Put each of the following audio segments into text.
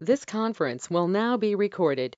This conference will now be recorded.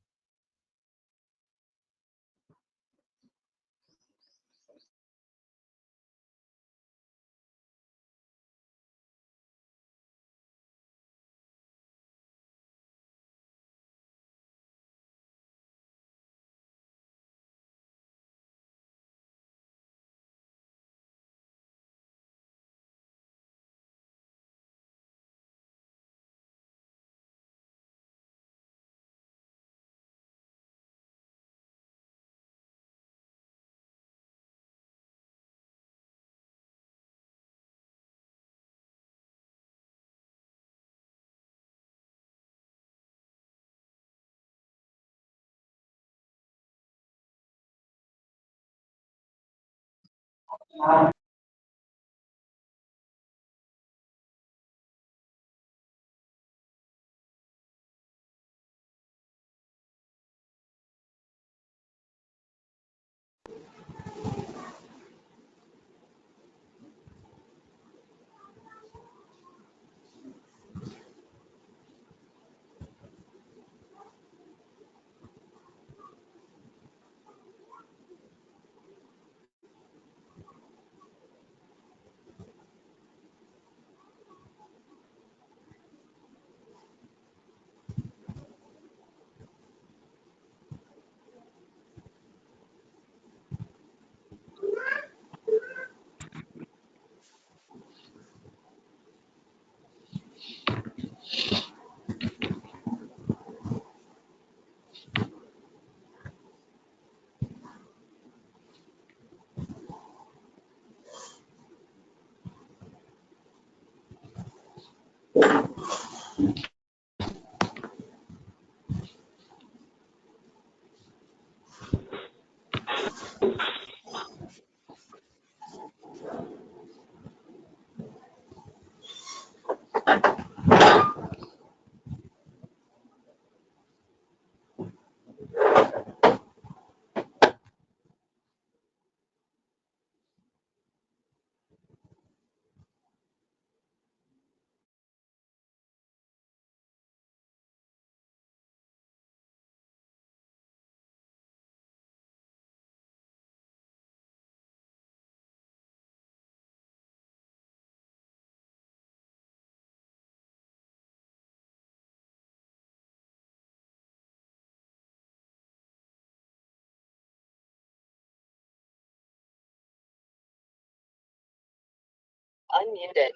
Unmuted.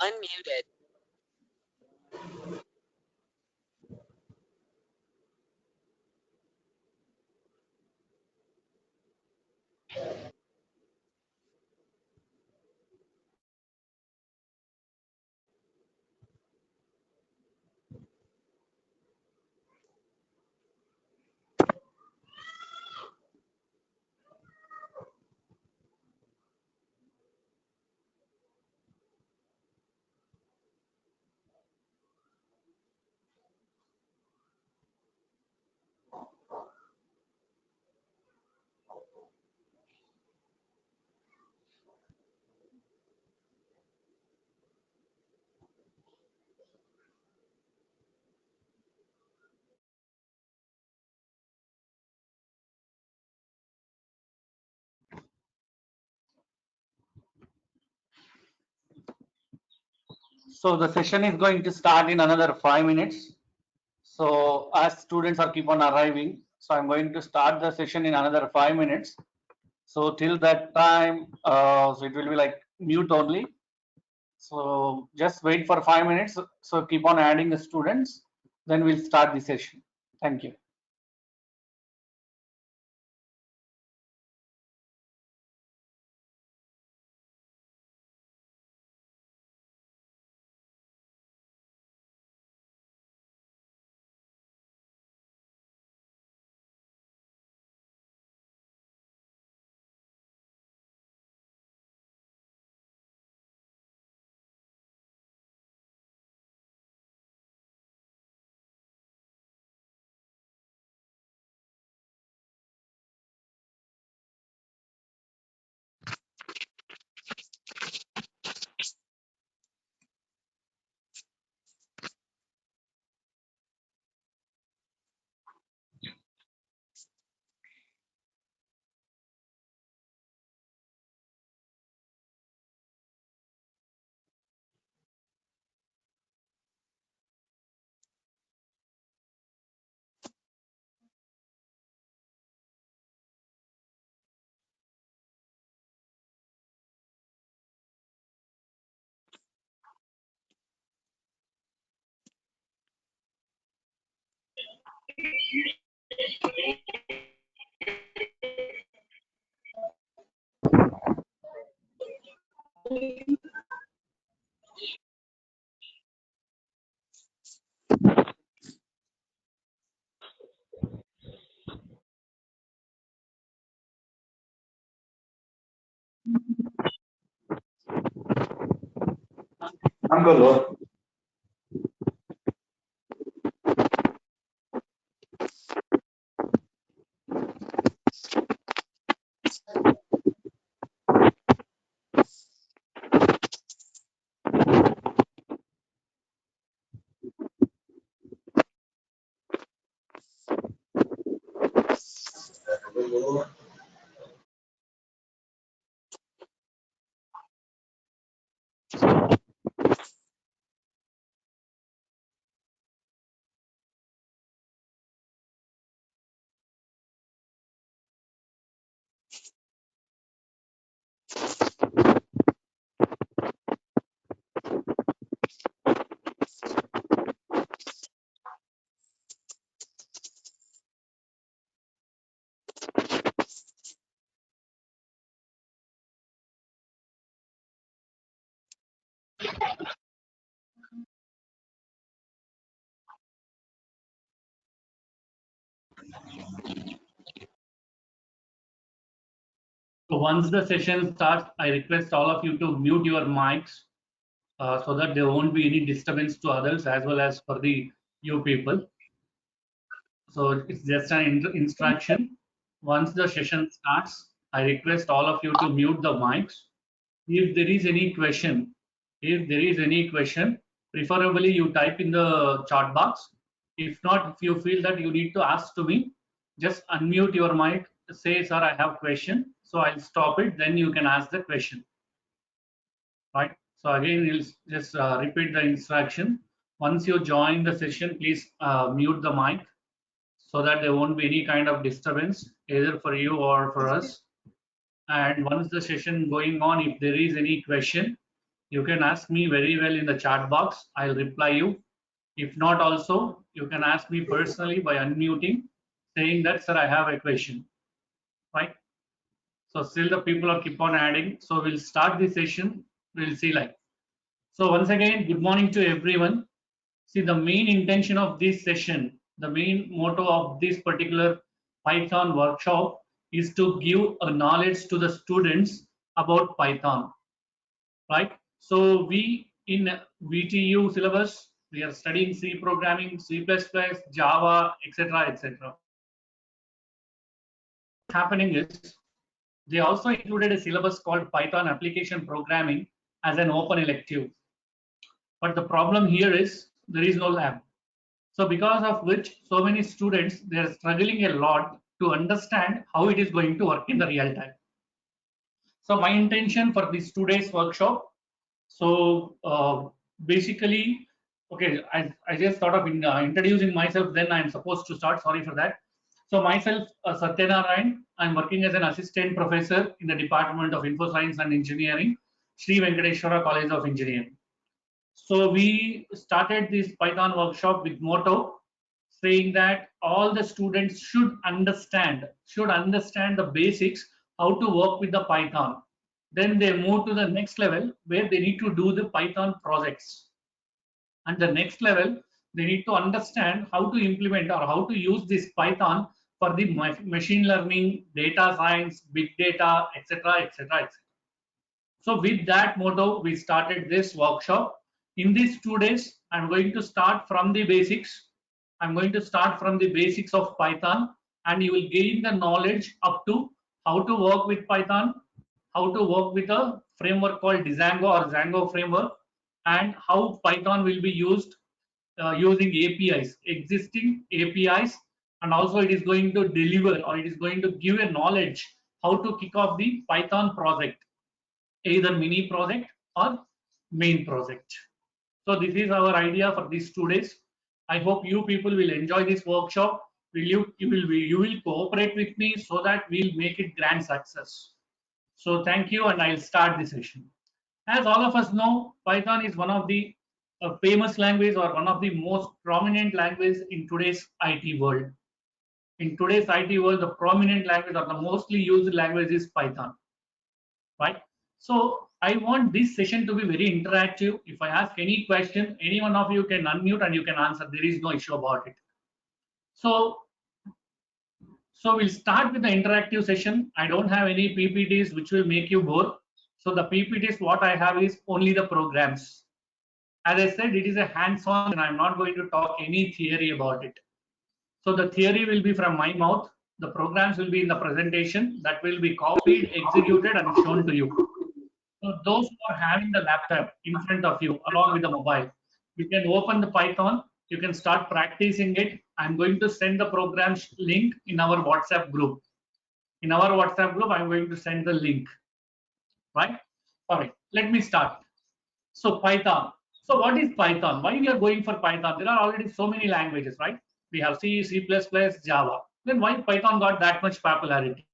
Unmuted. So the session is going to start in another 5 minutes. So as students are keep on arriving, so I'm going to start the session in another 5 minutes. So till that time, so it will be like mute only. So just wait for 5 minutes. So keep on adding the students, then we'll start the session. Thank you. Angolo. So once the session starts, I request all of you to mute your mics so that there won't be any disturbance to others as well as for the you people. So it's just an instruction. Once the session starts, I request all of you to mute the mics. If there is any question, preferably you type in the chat box. If not, if you feel that you need to ask to me, just unmute your mic, say, sir, I have question. So I'll stop it, then you can ask the question. Right. So again, we'll just repeat the instruction. Once you join the session, please mute the mic so that there won't be any kind of disturbance either for you or for us. And once the session going on, if there is any question, you can ask me very well in the chat box. I'll reply you. If not, also, you can ask me personally by unmuting, saying that, sir, I have a question. Right? So still the people are keep on adding. So we'll start the session. We'll see like. So once again, good morning to everyone. See, the main intention of this session, the main motto of this particular Python workshop is to give a knowledge to the students about Python, right? So we in VTU syllabus, we are studying C programming, C++, Java, etc., etc. Happening is they also included a syllabus called Python application programming as an open elective. But the problem here is there is no lab. So because of which so many students, they are struggling a lot to understand how it is going to work in the real time. So my intention for this today's workshop, so basically, okay, I just thought of introducing myself, then I'm supposed to start. Sorry for that. So myself, Satyanarayan, I'm working as an assistant professor in the Department of Info Science and Engineering, Sri Venkateshwara College of Engineering. So we started this Python workshop with motto saying that all the students should understand the basics how to work with the Python. Then they move to the next level where they need to do the Python projects. And the next level, they need to understand how to implement or how to use this Python for the machine learning, data science, big data, etc., etc., etc. So with that motto, we started this workshop. In these 2 days, I'm going to start from the basics. I'm going to start from the basics of Python, and you will gain the knowledge up to how to work with Python, how to work with a framework called Django or Django framework, and how Python will be used using APIs, existing APIs, and also it is going to deliver or it is going to give a knowledge how to kick off the Python project, either mini project or main project. So this is our idea for these 2 days. I hope you people will enjoy this workshop. You will cooperate with me so that we'll make it grand success. So thank you, and I'll start the session. As all of us know, Python is one of the famous language or one of the most prominent languages in today's IT world. In today's IT world, the prominent language or the mostly used language is Python, right? So I want this session to be very interactive. If I ask any question, any one of you can unmute and you can answer. There is no issue about it. So we'll start with the interactive session. I don't have any PPTs which will make you bored. So the PPTs what I have is only the programs. As I said, it is a hands-on and I'm not going to talk any theory about it. So the theory will be from my mouth. The programs will be in the presentation that will be copied, executed and shown to you. So those who are having the laptop in front of you along with the mobile, you can open the Python, you can start practicing it. I'm going to send the program link in our WhatsApp group. In our WhatsApp group, I'm going to send the link, right? All right, let me start. So Python. So what is Python? Why we are going for Python? There are already so many languages, right? We have C, C++, Java. Then why Python got that much popularity?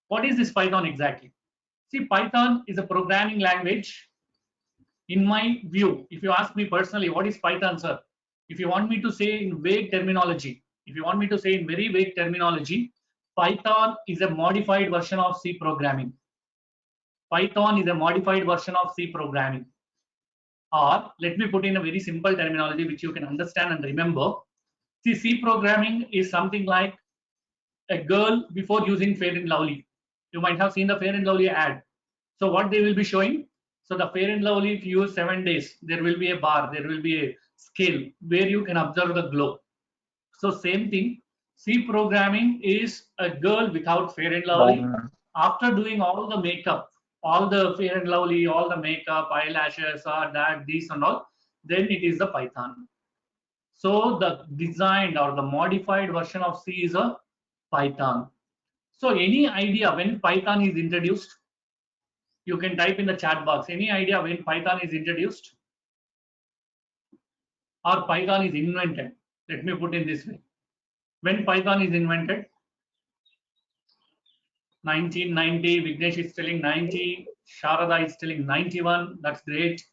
What is this Python exactly? See, Python is a programming language. In my view, if you ask me personally, what is Python, sir? If you want me to say in vague terminology, if you want me to say in very vague terminology, Python is a modified version of C programming. Python is a modified version of C programming. Or let me put in a very simple terminology which you can understand and remember. See, C programming is something like a girl before using Fair and Lovely. You might have seen the Fair and Lovely ad. So what they will be showing? So the Fair and Lovely, if you use 7 days, there will be a bar, there will be a scale where you can observe the glow. So same thing, C programming is a girl without Fair and Lovely. After doing all the makeup, all the Fair and Lovely, all the makeup, eyelashes, that, these and all, then it is the Python. So the designed or the modified version of C is a Python. So any idea when Python is introduced? You can type in the chat box. Any idea when Python is introduced? Or Python is invented? Let me put it this way. When Python is invented? 1990. Vignesh is telling 90. Sharada is telling 91. That's great.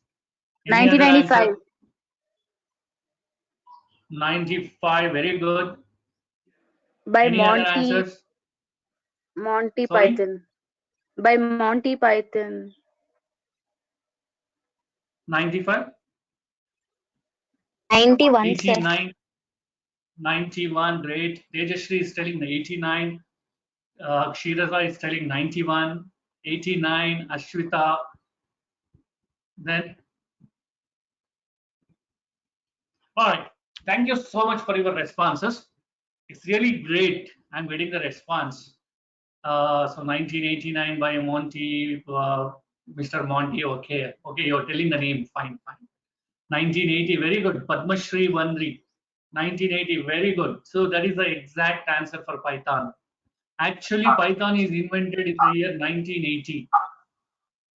Any 1995. 95. Very good. By Any other answers? Monty Sorry? Python. By Monty Python. 95. 91, sir. 89. 91. Great. Tejashri is telling 89. Kshiraza is telling 91. 89. Ashwita. Then. All right. Thank you so much for your responses. It's really great. I'm getting the response. So 1989 by Monty, Mr. Monty. Okay, you're telling the name. Fine. 1980, very good. Padmashri Vandri, 1980, very good. So that is the exact answer for Python. Actually, Python is invented in the year 1980.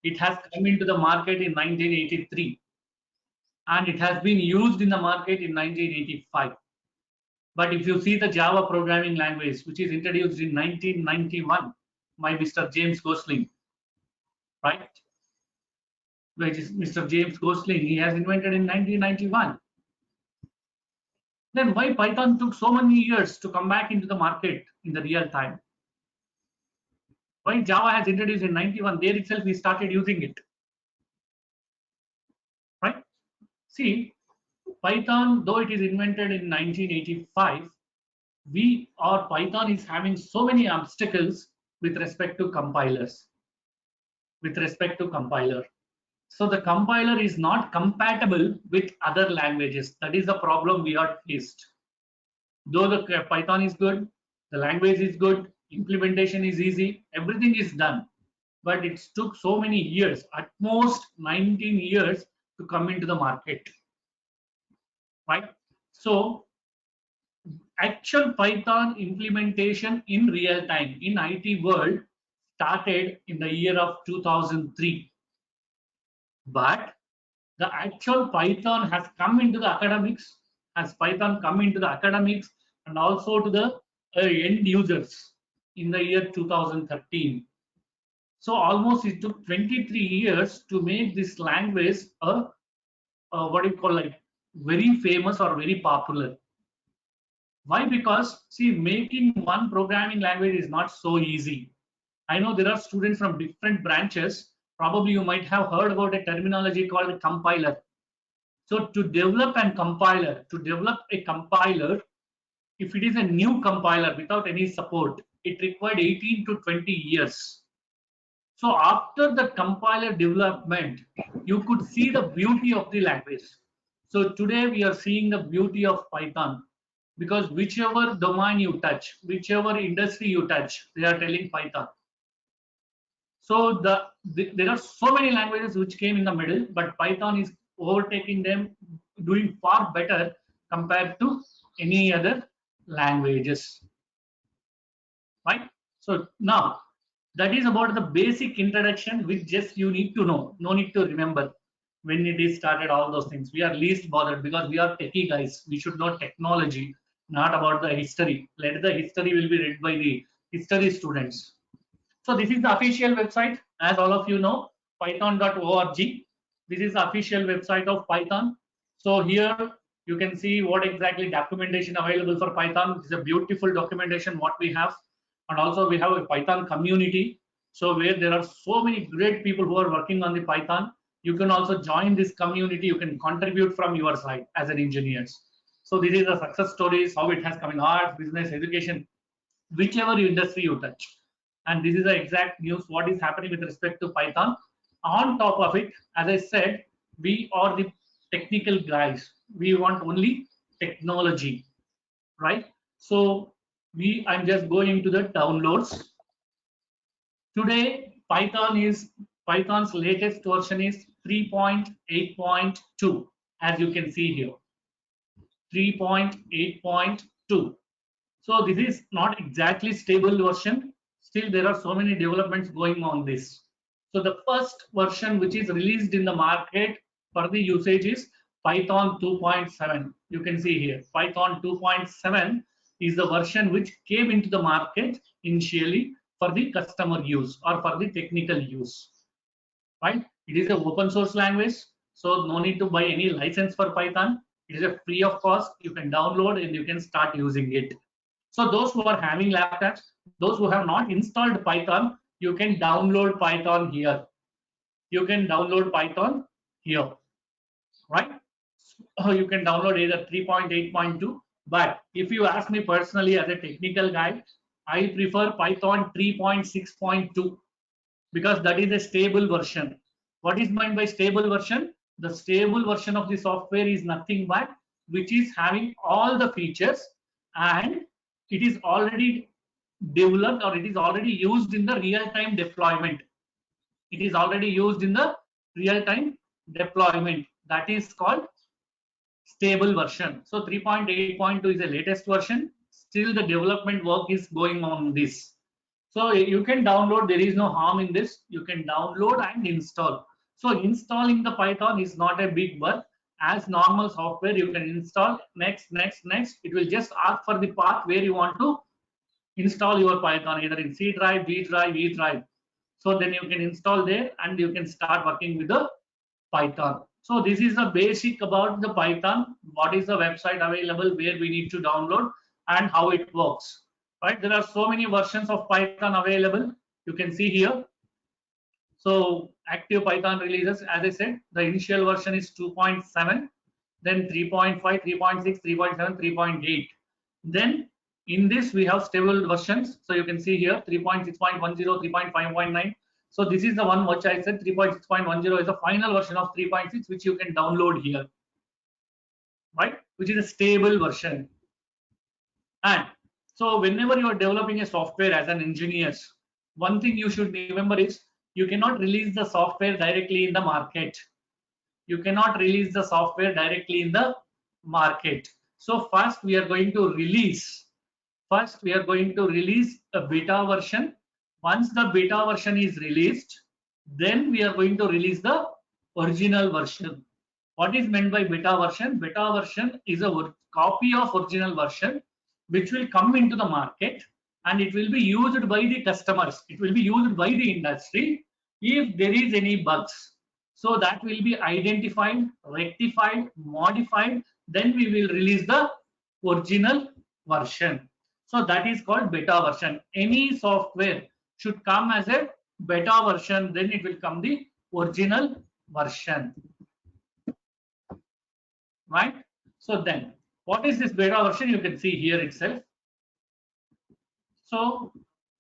It has come into the market in 1983, and it has been used in the market in 1985. But if you see the Java programming language, which is introduced in 1991 by Mr. James Gosling, right? Which is Mr. James Gosling, he has invented in 1991. Then why Python took so many years to come back into the market in the real time? Why Java has introduced in 91, there itself we started using it, right? See, Python, though it is invented in 1985, Python is having so many obstacles with respect to compilers. So the compiler is not compatible with other languages. That is the problem we are faced. Though the Python is good, the language is good, implementation is easy, everything is done. But it took so many years, at most 19 years, to come into the market, right? So actual Python implementation in real time in IT world started in the year of 2003. But the actual Python has come into the academics, and also to the end users in the year 2013. So almost it took 23 years to make this language a what do you call, like, very famous or very popular. Why? Because see, making one programming language is not so easy. I know there are students from different branches. Probably you might have heard about a terminology called a compiler. So to develop a compiler, if it is a new compiler without any support, it required 18 to 20 years. So after the compiler development, you could see the beauty of the language. So today we are seeing the beauty of Python, because whichever domain you touch, whichever industry you touch, they are telling Python. So there are so many languages which came in the middle, but Python is overtaking them, doing far better compared to any other languages, right? So now that is about the basic introduction, which just you need to know, no need to remember when it is started, all those things. We are least bothered because we are techie guys. We should know technology, not about the history. Let the history will be read by the history students. So this is the official website, as all of you know, python.org. This is the official website of Python. So here you can see what exactly documentation available for Python. It's a beautiful documentation what we have. And also we have a Python community. So where there are so many great people who are working on the Python. You can also join this community. You can contribute from your side as an engineer. So this is the success stories, how it has come in art, business, education, whichever industry you touch. And this is the exact news what is happening with respect to Python. On top of it, as I said, we are the technical guys. We want only technology, right? So I'm just going to the downloads. Today, Python's latest version is 3.8.2, as you can see here, 3.8.2. So this is not exactly stable version. Still, there are so many developments going on this. So the first version which is released in the market for the usage is Python 2.7. You can see here, Python 2.7 is the version which came into the market initially for the customer use or for the technical use, right? It is an open source language, so no need to buy any license for Python. It is a free of cost. You can download and you can start using it. So those who are having laptops, those who have not installed Python, you can download Python here. You can download Python here, right? So you can download either 3.8.2. But if you ask me personally as a technical guy, I prefer Python 3.6.2 because that is a stable version. What is meant by stable version? The stable version of the software is nothing but which is having all the features and it is already developed or it is already used in the real-time deployment. It is already used in the real-time deployment. That is called stable version. So 3.8.2 is the latest version. Still the development work is going on this. So you can download, there is no harm in this. You can download and install. So installing the Python is not a big work. As normal software, you can install next. It will just ask for the path where you want to install your Python, either in C drive, D drive, E drive. So then you can install there and you can start working with the Python. So this is the basic about the Python. What is the website available, where we need to download, and how it works. Right? There are so many versions of Python available. You can see here. So active Python releases, as I said, the initial version is 2.7, then 3.5, 3.6, 3.7, 3.8. Then in this we have stable versions. So you can see here 3.6.10, 3.5.9. So this is the one which I said 3.6.10 is the final version of 3.6, which you can download here, right? Which is a stable version. And so whenever you are developing a software as an engineer, one thing you should remember is you cannot release the software directly in the market. You cannot release the software directly in the market. So first we are going to release. First we are going to release a beta version. Once the beta version is released, then we are going to release the original version. What is meant by beta version? Beta version is a copy of original version which will come into the market, and it will be used by the customers. It will be used by the industry if there is any bugs. So that will be identified, rectified, modified. Then we will release the original version. So that is called beta version. Any software should come as a beta version, then it will come the original version. Right? So then, what is this beta version? You can see here itself. So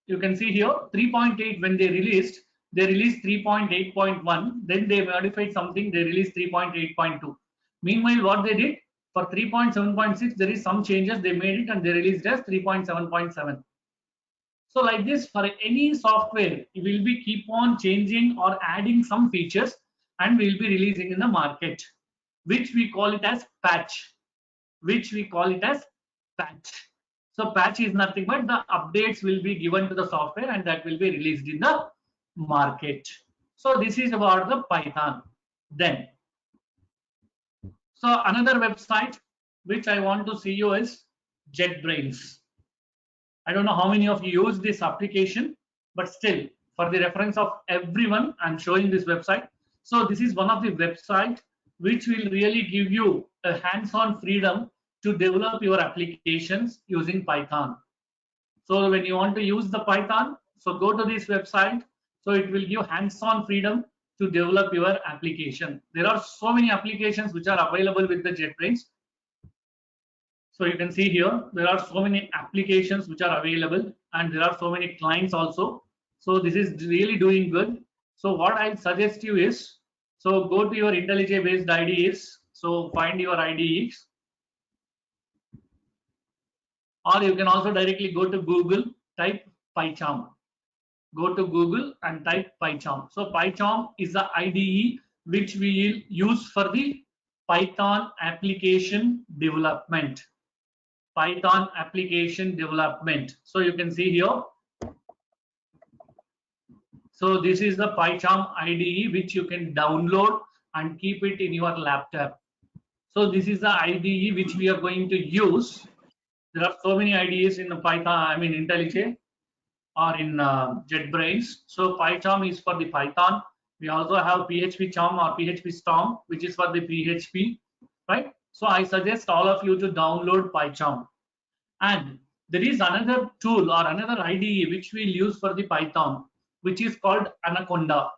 you can see here 3.8 when they released 3.8.1. Then they modified something, they released 3.8.2. Meanwhile, what they did for 3.7.6, there is some changes, they made it and they released as 3.7.7. So like this, for any software, it will be keep on changing or adding some features, and we will be releasing in the market, which we call it as patch. So patch is nothing but the updates will be given to the software and that will be released in the market. So this is about the Python. Then, so another website which I want to see you is JetBrains. I don't know how many of you use this application, but still, for the reference of everyone, I'm showing this website. So this is one of the websites which will really give you a hands-on freedom to develop your applications using Python. So when you want to use the Python, so go to this website. So it will give hands-on freedom to develop your application. There are so many applications which are available with the JetBrains. So you can see here, there are so many applications which are available, and there are so many clients also. So this is really doing good. So what I suggest you is, so go to your IntelliJ based IDEs. So find your IDEs. Or you can also directly go to Google, type PyCharm. Go to Google and type PyCharm. So PyCharm is the IDE which we will use for the Python application development. Python application development. So you can see here. So this is the PyCharm IDE which you can download and keep it in your laptop. So this is the IDE which we are going to use. There are so many IDEs in the Python, IntelliJ or in JetBrains. So PyCharm is for the Python. We also have PHP-Charm or PHP-Storm, which is for the PHP, right? So I suggest all of you to download PyCharm. And there is another tool or another IDE which we'll use for the Python, which is called Anaconda.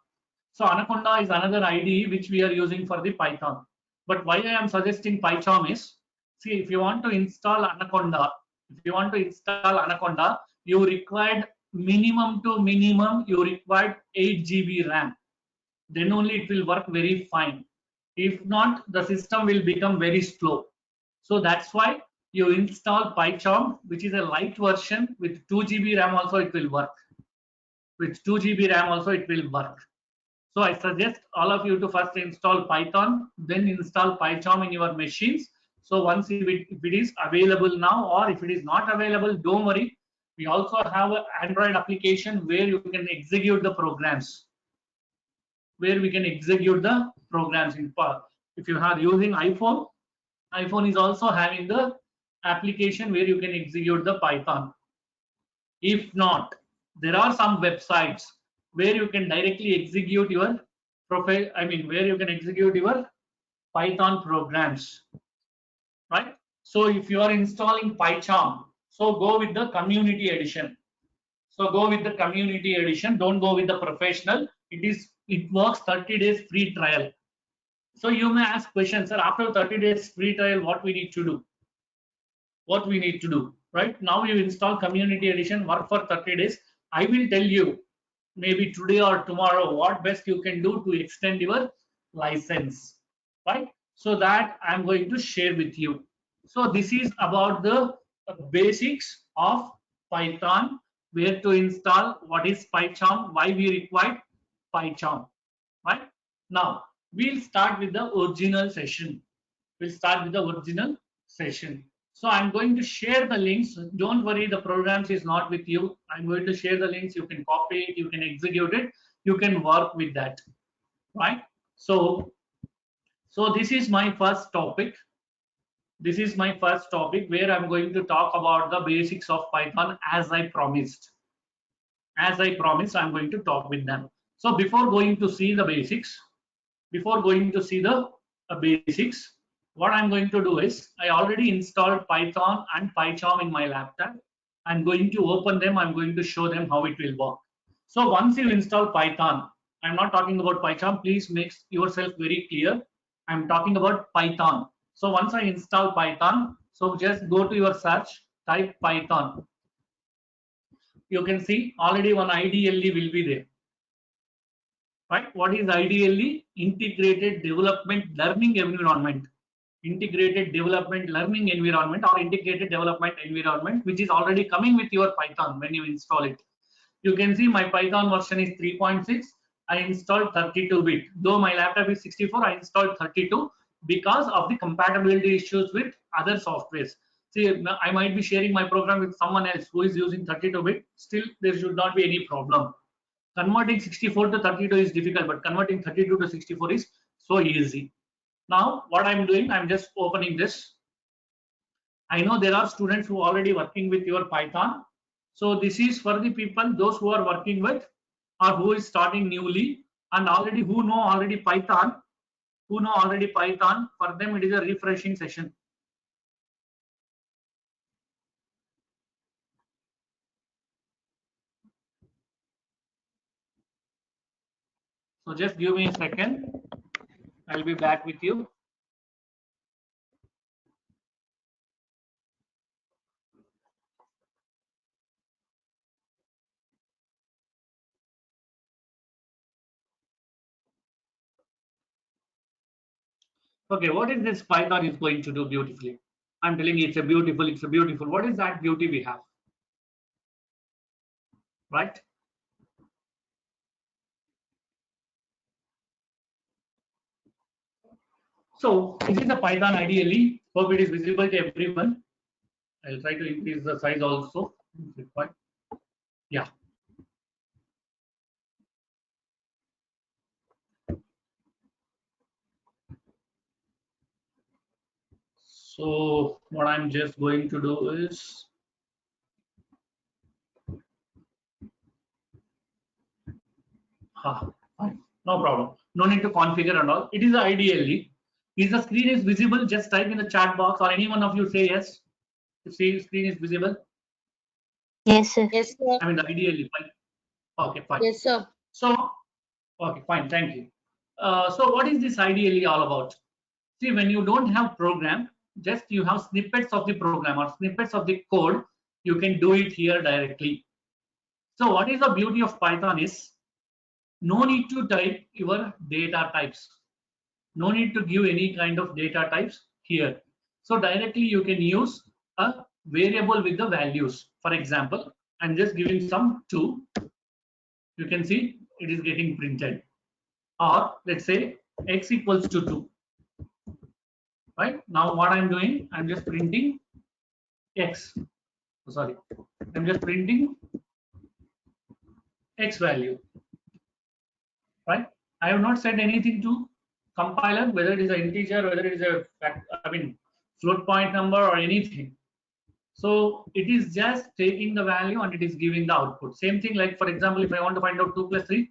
So Anaconda is another IDE which we are using for the Python. But why I am suggesting PyCharm is, see, if you want to install Anaconda, you required minimum to minimum, you required 8 GB RAM. Then only it will work very fine. If not, the system will become very slow. So that's why you install PyCharm, which is a light version with 2 GB RAM also it will work. With 2 GB RAM also it will work. So I suggest all of you to first install Python, then install PyCharm in your machines. So once if it is available now, or if it is not available, don't worry. We also have an Android application where you can execute the programs. Where we can execute the programs in part. If you are using iPhone, iPhone is also having the application where you can execute the Python. If not, there are some websites where you can directly execute your profile. I mean, where you can execute your Python programs, right? So if you are installing PyCharm, so go with the community edition. So go with the community edition. Don't go with the professional. It works 30 days free trial. So you may ask questions, sir, after 30 days free trial, what we need to do? What we need to do, right? Now you install community edition, work for 30 days. I will tell you maybe today or tomorrow what best you can do to extend your license, right? So that I'm going to share with you. So this is about the basics of Python, where to install, what is PyCharm, why we require PyCharm, right? Now we'll start with the original session. We'll start with the original session. So I'm going to share the links. Don't worry, the programs is not with you. I'm going to share the links. You can copy it, you can execute it, you can work with that, right? So this is my first topic. This is my first topic where I'm going to talk about the basics of Python as I promised. As I promised, I'm going to talk with them. So before going to see the basics, basics, what I'm going to do is I already installed Python and PyCharm in my laptop. I'm going to open them. I'm going to show them how it will work. So once you install Python, I'm not talking about PyCharm. Please make yourself very clear. I'm talking about Python. So once I install Python, so just go to your search, type Python. You can see already one IDLE will be there. Right? What is IDLE? Integrated Development Learning Environment. Integrated Development Learning Environment or Integrated Development Environment, which is already coming with your Python when you install it. You can see my Python version is 3.6. I installed 32-bit. Though my laptop is 64, I installed 32 because of the compatibility issues with other softwares. See, I might be sharing my program with someone else who is using 32-bit. Still, there should not be any problem. Converting 64 to 32 is difficult, but converting 32 to 64 is so easy. Now, what I'm doing, I'm just opening this. I know there are students who are already working with your Python. So this is for the people, those who are working with or who is starting newly and already who know already Python, for them it is a refreshing session. So just give me a second. I'll be back with you. Okay, what is this Python is going to do beautifully? I'm telling you, it's a beautiful. What is that beauty we have? Right? So this is the Python IDLE. Hope it is visible to everyone. I'll try to increase the size also. Yeah. So what I'm just going to do is fine. No problem. No need to configure and all. It is the IDLE. Is the screen is visible? Just type in the chat box or any one of you say yes. If the screen is visible. Yes, sir. Yes, sir. I mean the IDLE. Fine. Okay, fine. Yes, sir. So, okay, fine. Thank you. So what is this IDLE all about? See, when you don't have program, just you have snippets of the program or snippets of the code, you can do it here directly. So what is the beauty of Python is no need to type your data types. No need to give any kind of data types here. So directly you can use a variable with the values. For example, I'm just giving some 2. You can see it is getting printed. Or let's say x equals to 2. Right? Now what I'm doing, I'm just printing x. sorry, I'm just printing X value, right? I have not said anything to compiler, whether it is an integer, whether it is a float point number or anything. So it is just taking the value and it is giving the output. Same thing, like for example, if I want to find out 2 plus 3,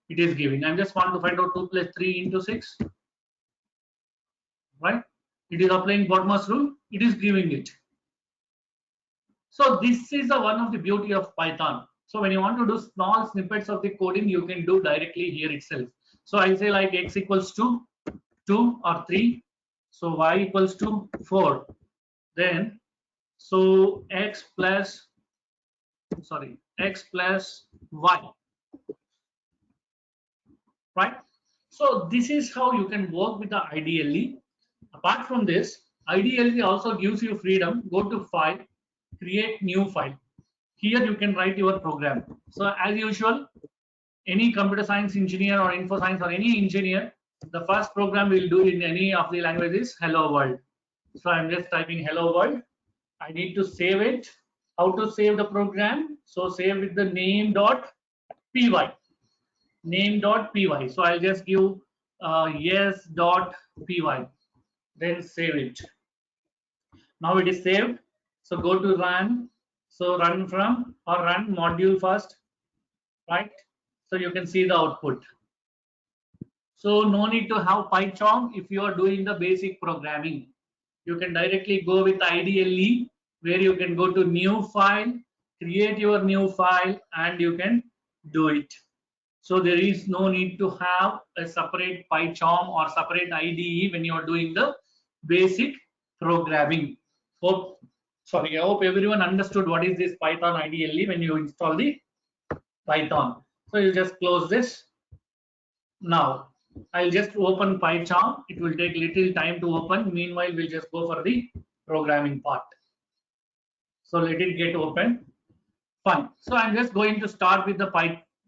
it is giving. I just want to find out 2 plus 3 into 6, right? It is applying BODMAS rule. It is giving it. So this is one of the beauty of Python. So when you want to do small snippets of the coding, you can do directly here itself. So I'll say like x equals to 2 or 3. So y equals to 4. Then so x plus y, right? So this is how you can work with the IDLE. Apart from this, IDLE also gives you freedom. Go to file, create new file. Here you can write your program. So as usual, any computer science engineer or info science or any engineer, the first program we'll do in any of the languages, hello world. So I'm just typing hello world. I need to save it. How to save the program? So save with the name.py. Name.py. So I'll just give yes.py. Then save it. Now it is saved. So go to run. So run from or run module first, right? So you can see the output. So no need to have PyCharm if you are doing the basic programming. You can directly go with IDLE, where you can go to new file, create your new file, and you can do it. So there is no need to have a separate PyCharm or separate IDE when you are doing the basic programming. I hope everyone understood what is this Python IDLE when you install the Python. So you just close this. Now I'll just open PyCharm. It will take little time to open. Meanwhile, we'll just go for the programming part. So let it get open. Fine. So I'm just going to start with the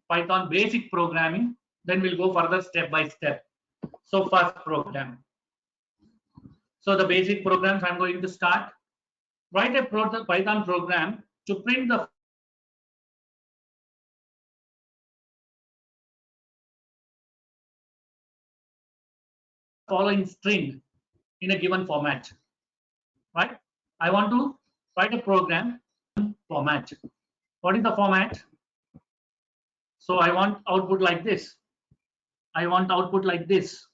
Python basic programming. Then we'll go further step by step. So first program. So the basic programs I'm going to start. Write a Python program to print the following string in a given format, right? I want to write a program format. What is the format? So I want output like this. I want output like this.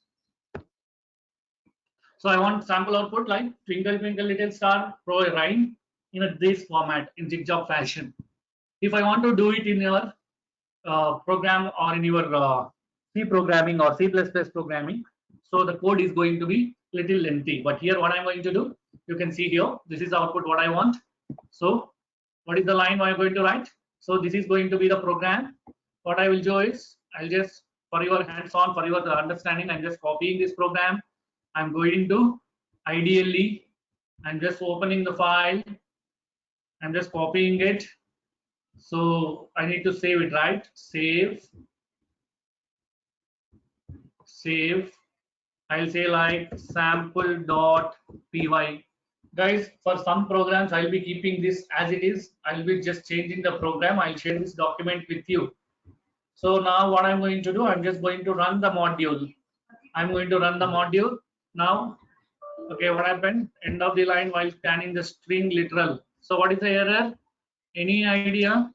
So I want sample output like twinkle twinkle little star, throw a rhyme in this format in zigzag fashion. If I want to do it in your program or in your C programming or C++ programming, so the code is going to be little lengthy. But here what I'm going to do, you can see here, this is the output what I want. So what is the line I'm going to write? So this is going to be the program. What I will do is, I'll just, for your hands-on, for your understanding, I'm just copying this program. I'm going to IDLE. I'm just opening the file. I'm just copying it. So I need to save it, right? Save. I'll say like sample.py. Guys, for some programs, I'll be keeping this as it is. I'll be just changing the program. I'll share this document with you. So now what I'm going to do, I'm just going to run the module. I'm going to run the module now. Okay, what happened? End of the line while scanning the string literal. So what is the error? Any idea?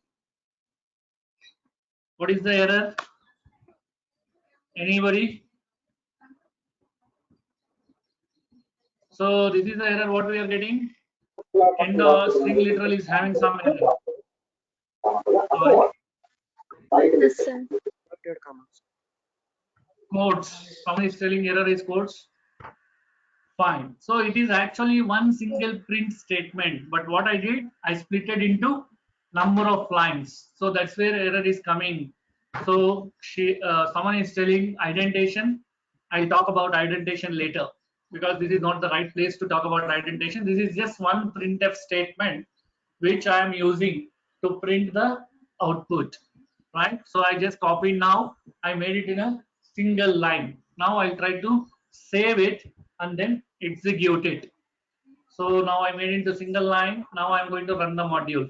What is the error? Anybody? So this is the error what we are getting. And the string literal is having some error. Listen. Codes. Someone is telling error is codes. Fine. So it is actually one single print statement. But what I did, I split it into number of lines. So that's where error is coming. So someone is telling indentation. I'll talk about indentation later, because this is not the right place to talk about indentation. This is just one printf statement which I am using to print the output, right? So I just copied now. I made it in a single line. Now I'll try to save it and then execute it. So now I made it into single line. Now I'm going to run the module.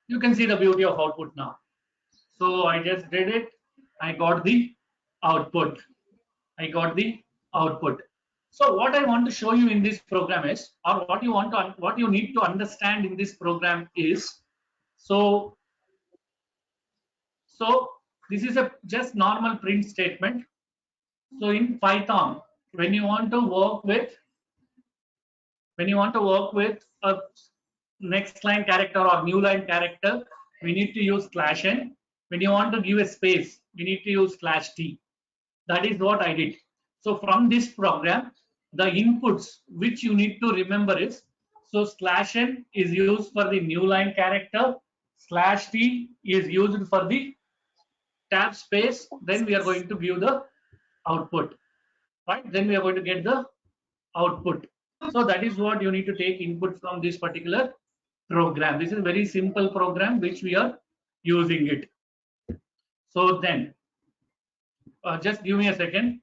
You can see the beauty of output now. So I just did it. I got the output. I got the output. So what I want to show you in this program is, or what you need to understand in this program is, so this is a just normal print statement. So in Python, when you want to work with a next line character or new line character, we need to use /n. When you want to give a space, we need to use /t. That is what I did. So from this program, the inputs which you need to remember is, so /n is used for the new line character, /t is used for the tab space, then we are going to give the output, right? Then we are going to get the output. So that is what you need to take input from this particular program. This is a very simple program which we are using it. So then, just give me a second.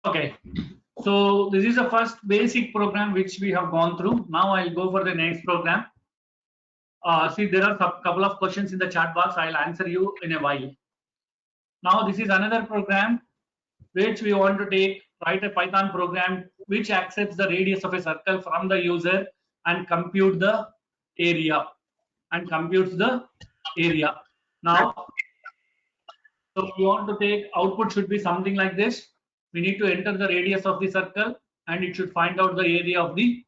Okay, so this is the first basic program which we have gone through. Now I'll go for the next program. See, there are a couple of questions in the chat box. I'll answer you in a while. Now this is another program which we want to write a Python program which accepts the radius of a circle from the user and compute the area and computes the area. Now, so we want to take output should be something like this. We need to enter the radius of the circle and it should find out the area of the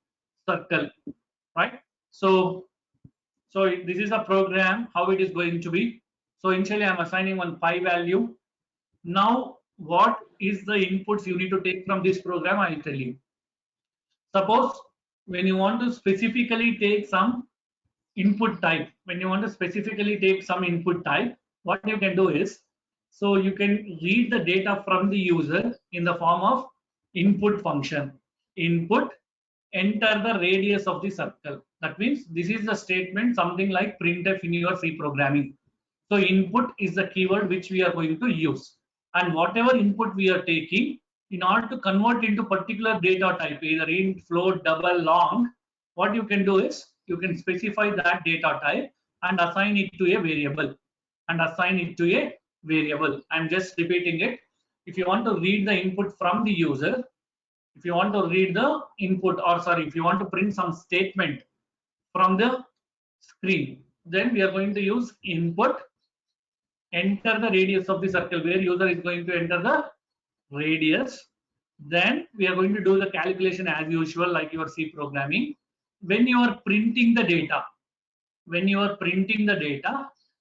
circle, right? So this is a program, how it is going to be. So initially I'm assigning one pi value. Now what is the inputs you need to take from this program? I'll tell you. Suppose when you want to specifically take some input type, what you can do is, so you can read the data from the user in the form of input function. Input, enter the radius of the circle. That means this is the statement, something like printf in your C programming. So input is the keyword which we are going to use. And whatever input we are taking, in order to convert into particular data type, either int, float, double, long, what you can do is you can specify that data type and assign it to a variable. I'm just repeating it. If you want to read the input from the user, if you want to read the input, or sorry, if you want to print some statement from the screen, then we are going to use input, enter the radius of the circle, where user is going to enter the radius. Then we are going to do the calculation as usual, like your C programming. When you are printing the data,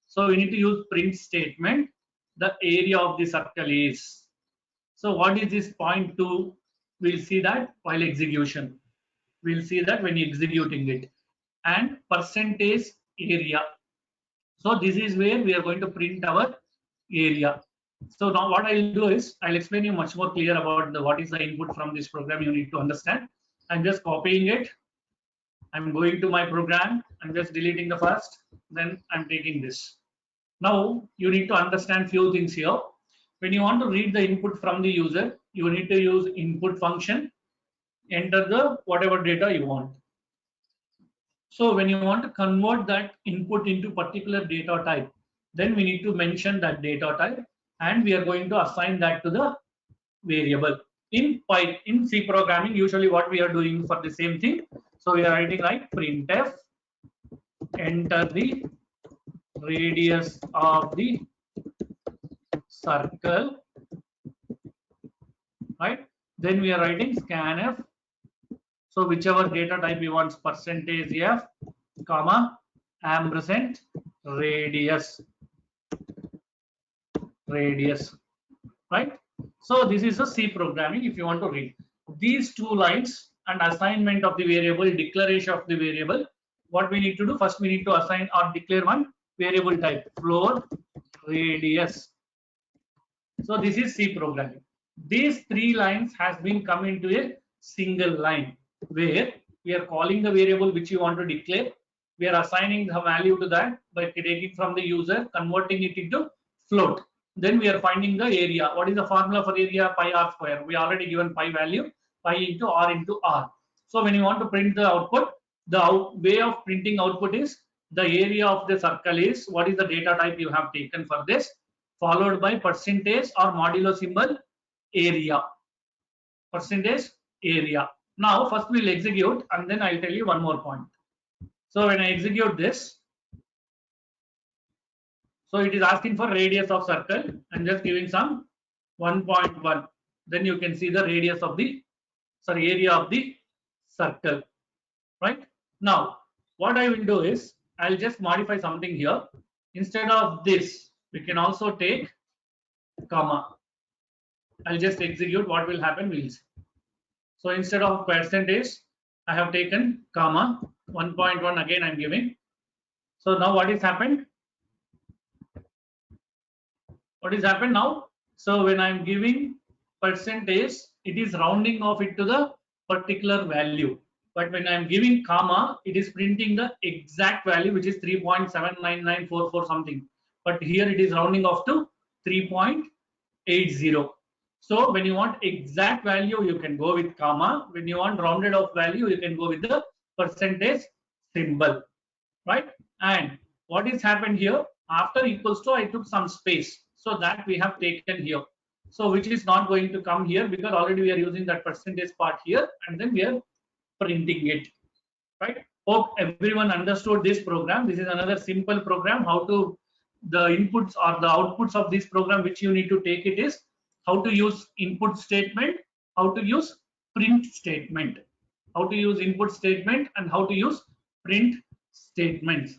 so we need to use print statement. The area of the circle is. So what is this point to? We'll see that while execution. We'll see that when executing it. And percentage area. So this is where we are going to print our area. So now what I'll do is I'll explain you much more clear about what is the input from this program you need to understand. I'm just copying it. I'm going to my program. I'm just deleting the first. Then I'm taking this. Now you need to understand few things here. When you want to read the input from the user, you need to use input function, enter the whatever data you want. So when you want to convert that input into particular data type, then we need to mention that data type. and we are going to assign that to the variable. In C programming, usually what we are doing for the same thing. So we are writing like printf, enter the radius of the circle, right? Then we are writing scanf. So whichever data type we want, %f, comma, ampersand, radius, right? So this is a C programming. If you want to read these two lines and assignment of the variable, declaration of the variable, what we need to do first, we need to assign or declare one variable type, floor radius. So this is C programming. These three lines has been come into a single line where we are calling the variable which you want to declare. We are assigning the value to that by taking from the user, converting it into float. Then we are finding the area. What is the formula for area? Pi r square. We already given pi value, pi into r. So when you want to print the output, the way of printing output is the area of the circle is what is the data type you have taken for this, followed by percentage or modulo symbol area. Percentage area. Now first we'll execute and then I'll tell you one more point. So when I execute this, so it is asking for radius of circle and just giving some 1.1. Then you can see the radius of the area of the circle, right? Now what I will do is I'll just modify something here. Instead of this, we can also take comma. I'll just execute. What will happen? We'll see. So instead of percentage, I have taken comma 1.1 again I'm giving. So now what is happened? What is happened now? So when I'm giving percentage, it is rounding off it to the particular value. But when I'm giving comma, it is printing the exact value, which is 3.79944 something. But here it is rounding off to 3.80. So when you want exact value, you can go with comma. When you want rounded off value, you can go with the percentage symbol, right? And what is happened here? After equals to, I took some space. So that we have taken here. So which is not going to come here because already we are using that percentage part here and then we are printing it, right? Hope everyone understood this program. This is another simple program. How to, the inputs or the outputs of this program which you need to take it is how to use input statement, how to use print statement, how to use input statement and how to use print statements,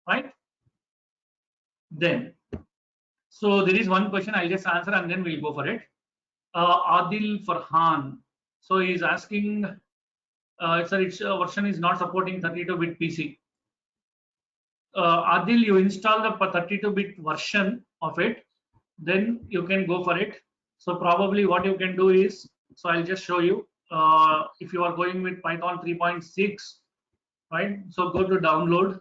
right? Then, so there is one question I'll just answer and then we'll go for it. Adil Farhan. So he is asking, sir, its version is not supporting 32-bit PC. Adil, you install the 32-bit version of it, then you can go for it. So probably what you can do is, so I'll just show you. If you are going with Python 3.6, right? So go to download.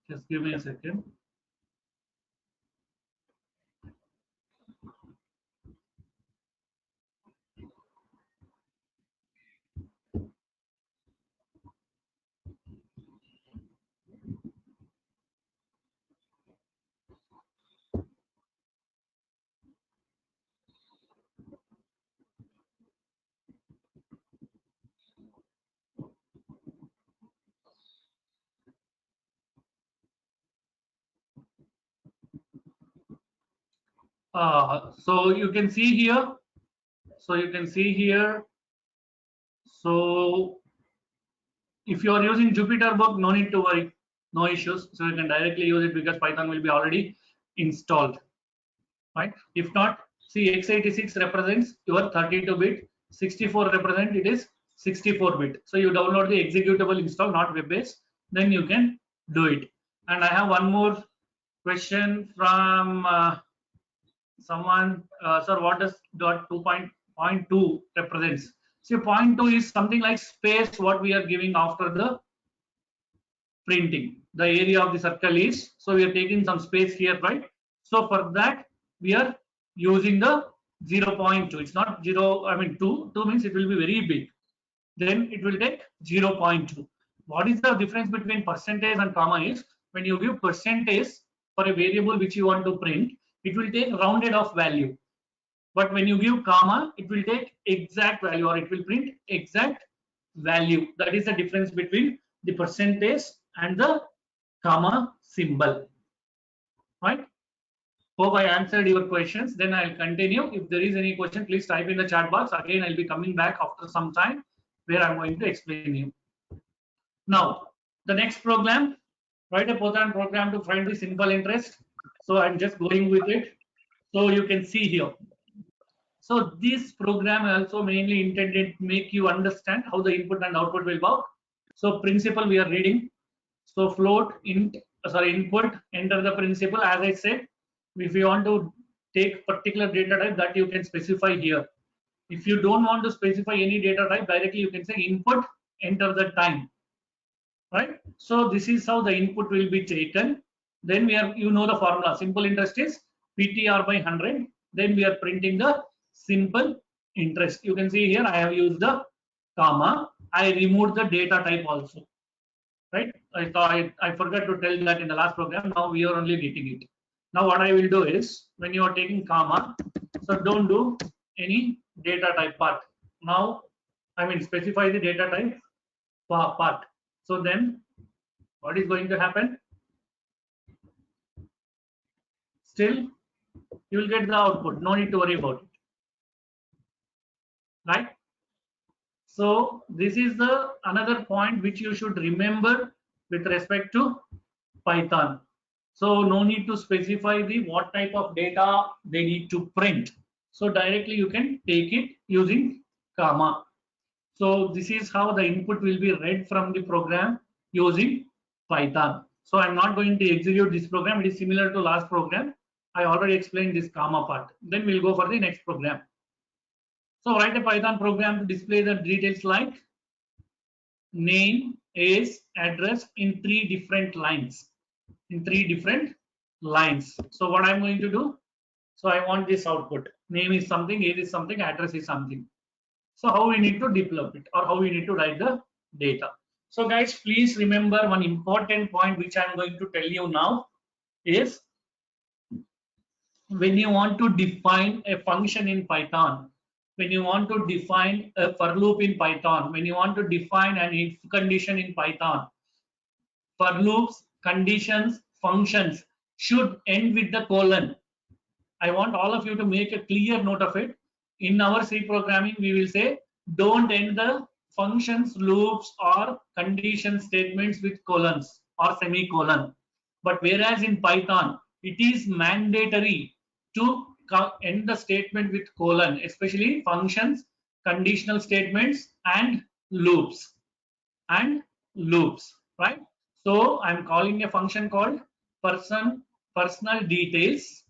Just give me a second. So you can see here. So you can see here. So if you are using JupyterBook, no need to worry, no issues. So you can directly use it because Python will be already installed, right? If not, see x86 represents your 32-bit, 64 represent it is 64-bit. So you download the executable install, not web-based, then you can do it. And I have one more question from someone, sir, what does .2.2 represents? See, 0.2 is something like space what we are giving after the printing. The area of the circle is, so we are taking some space here, right? So for that, we are using the 0.2. It's not 0, I mean 2. 2 means it will be very big. Then it will take 0.2. What is the difference between percentage and comma is, when you give percentage for a variable which you want to print, it will take rounded off value. But when you give comma, it will take exact value, or it will print exact value. That is the difference between the percentage and the comma symbol, right? Hope I answered your questions. Then I'll continue. If there is any question, please type in the chat box. Again, I'll be coming back after some time where I'm going to explain you. Now, the next program, write a Python program to find the simple interest. So I'm just going with it. So you can see here. So this program also mainly intended to make you understand how the input and output will work. So principle we are reading. So float input, enter the principle. As I said, if you want to take particular data type, that you can specify here. If you don't want to specify any data type, directly you can say input, enter the time, right? So this is how the input will be taken. Then we are, you know the formula, simple interest is PTR by 100. Then we are printing the simple interest. You can see here I have used the comma. I removed the data type also, right? I forgot to tell that in the last program. Now we are only getting it. Now what I will do is, when you are taking comma, so don't do any data type part. Now, I mean specify the data type part. So then what is going to happen? Still, you will get the output. No need to worry about it, right? So this is the another point which you should remember with respect to Python. So no need to specify the what type of data they need to print. So directly you can take it using comma. So this is how the input will be read from the program using Python. So I'm not going to execute this program. It is similar to last program. I already explained this comma part. Then we'll go for the next program. So write a Python program to display the details like name, age, address in 3 different lines. So what I'm going to do? So I want this output. Name is something, age is something, address is something. So how we need to develop it, or how we need to write the data. So guys, please remember one important point which I'm going to tell you now is, when you want to define a function in Python, when you want to define a for loop in Python, when you want to define an if condition in Python, for loops, conditions, functions should end with the colon. I want all of you to make a clear note of it. In our C programming, we will say don't end the functions, loops, or condition statements with colons or semicolon. But whereas in Python, it is mandatory to end the statement with colon, especially functions, conditional statements, and loops. Right? So I'm calling a function called personal details.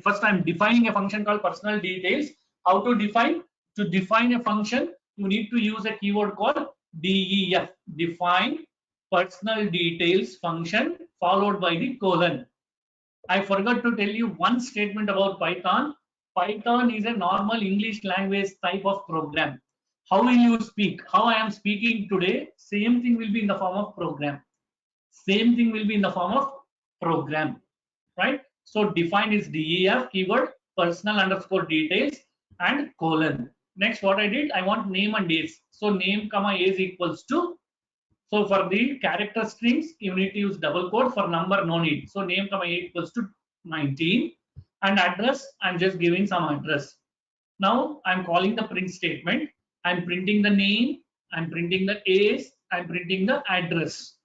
First I'm defining a function called personal details. How to define? To define a function, you need to use a keyword called def, define personal details function followed by the colon. I forgot to tell you one statement about Python. Python is a normal English language type of program. How will you speak? How I am speaking today, same thing will be in the form of program. Same thing will be in the form of program, right? So define is def keyword, personal underscore details, and colon. Next, what I did, I want name and age. So name comma age equals to. So for the character strings, you need to use double quote. For number, no need. So name comma age equals to 19, and address, I'm just giving some address. Now I'm calling the print statement. I'm printing the name, I'm printing the age, I'm printing the address.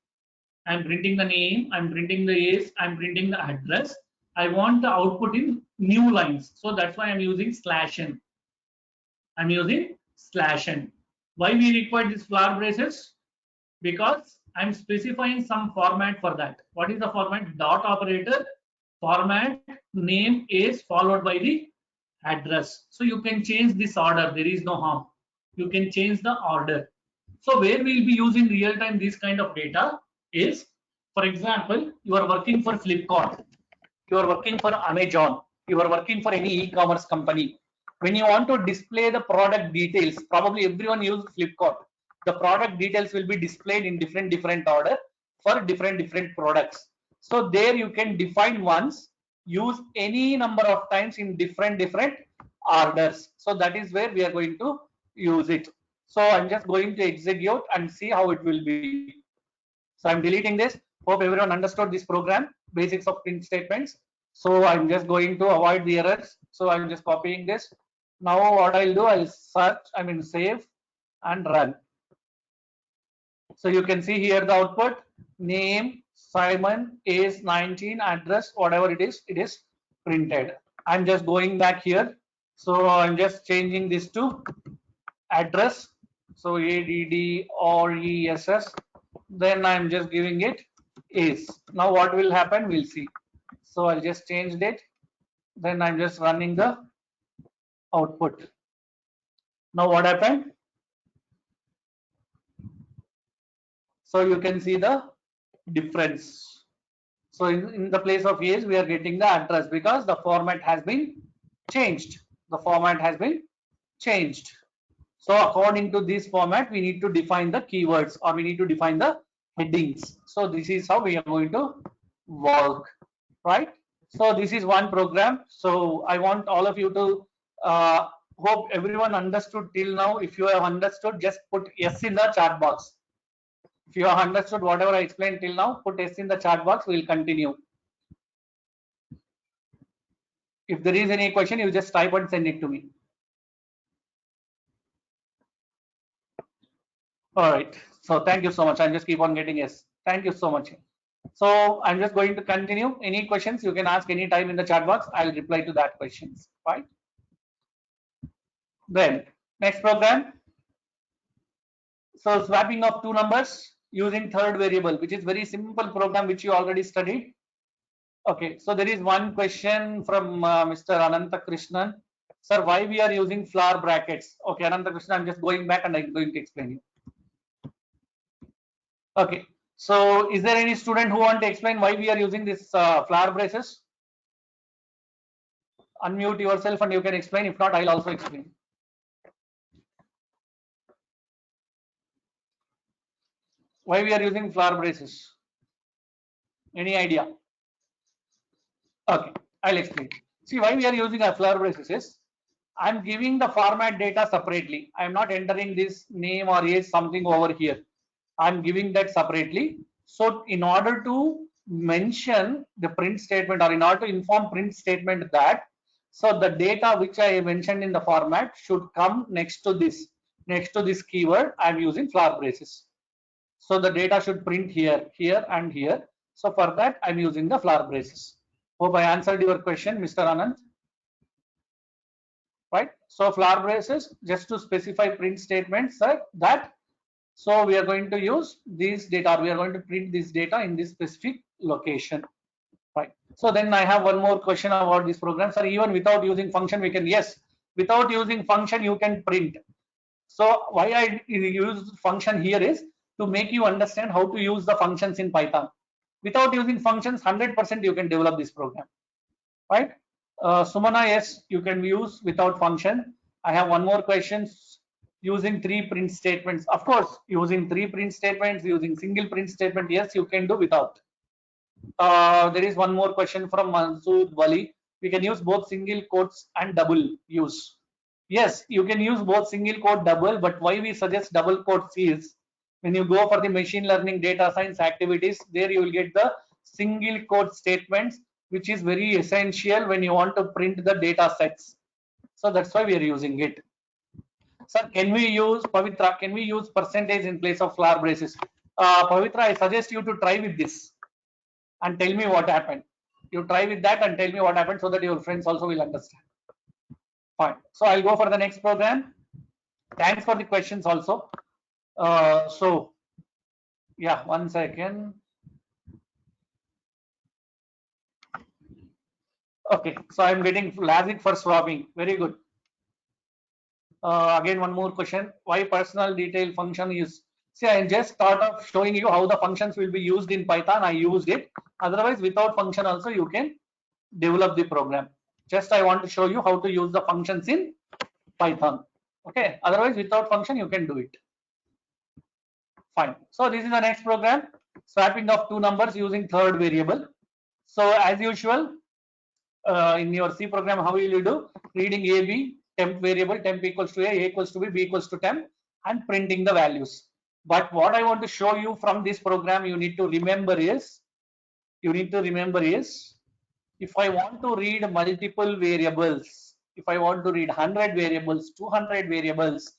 I'm printing the name, I'm printing the age, I'm printing the address. I want the output in new lines. So that's why I'm using /n. I'm using /n. Why we require these flower braces? Because I'm specifying some format for that. What is the format? Dot operator, format, name, age, followed by the address. So you can change this order. There is no harm. You can change the order. So where we'll be using real time this kind of data, is, for example, you are working for Flipkart, you are working for Amazon, you are working for any e-commerce company. When you want to display the product details, probably everyone uses Flipkart. The product details will be displayed in different order for different products. So there you can define once, use any number of times in different orders. So that is where we are going to use it. So I'm just going to execute and see how it will be. So I'm deleting this. Hope everyone understood this program, basics of print statements. So I'm just going to avoid the errors. So I'm just copying this. Now what I'll do, I'll search, save and run. So you can see here the output, name, Simon, age 19, address, whatever it is printed. I'm just going back here. So I'm just changing this to address. So ADDRESS. Then I'm just giving it is. Now what will happen, we'll see. So I'll just change it. Then I'm just running the output. Now what happened? So you can see the difference. So in the place of age, we are getting the address because the format has been changed. The format has been changed. So according to this format, we need to define the keywords, or we need to define the headings. So this is how we are going to work, right? So this is one program. So I want all of you to hope everyone understood till now. If you have understood, just put yes in the chat box. If you have understood whatever I explained till now, put yes in the chat box. We'll continue. If there is any question, you just type and send it to me. All right. So thank you so much. I'm just keep on getting yes. Thank you so much. So I'm just going to continue. Any questions you can ask any time in the chat box. I'll reply to that questions. Right. Then next program. So swapping of two numbers using third variable, which is very simple program which you already studied. Okay. So there is one question from Mr. Ananta Krishnan. Sir, why we are using flower brackets? Okay, Ananta Krishnan, I'm just going back and I'm going to explain you. Okay, so is there any student who want to explain why we are using this flower braces? Unmute yourself and you can explain. If not, I'll also explain. Why we are using flower braces? Any idea? Okay, I'll explain. See, why we are using a flower braces is, I'm giving the format data separately. I'm not entering this name or age something over here. I'm giving that separately. So in order to mention the print statement, or in order to inform print statement that, so the data which I mentioned in the format should come next to this keyword, I'm using flower braces. So the data should print here, here and here. So for that, I'm using the flower braces. Hope I answered your question, Mr. Anand. Right? So flower braces, just to specify print statements that. So we are going to use these data. We are going to print this data in this specific location, right? So then I have one more question about this program. Sir, even without using function, we can, yes, without using function, you can print. So why I use function here is to make you understand how to use the functions in Python. Without using functions, 100% you can develop this program, right? Sumana, yes, you can use without function. I have one more question. Using three print statements, of course, using three print statements, using single print statement, yes, you can do without. There is one more question from Mansood Wali. We can use both single quotes and double use. Yes, you can use both single quote, double, but why we suggest double quotes is, when you go for the machine learning data science activities, there you will get the single quote statements, which is very essential when you want to print the data sets. So that's why we are using it. Sir, can we use, Pavitra, can we use percentage in place of flower braces? Pavitra, I suggest you to try with this and tell me what happened. You try with that and tell me what happened so that your friends also will understand. Fine. So I'll go for the next program. Thanks for the questions also. So, yeah, 1 second. Okay, so I'm getting logic for swapping. Very good. Again, one more question. Why personal detail function is See, I just thought of showing you how the functions will be used in Python. I used it. Otherwise, without function also you can develop the program. Just I want to show you how to use the functions in Python. Okay. Otherwise, without function you can do it. Fine. So this is the next program. Swapping of two numbers using third variable. So as usual, in your C program, how will you do? Reading a, b, temp variable, temp equals to a equals to b equals to temp, and printing the values. But what I want to show you from this program, you need to remember is, if I want to read multiple variables, if I want to read 100 variables, 200 variables,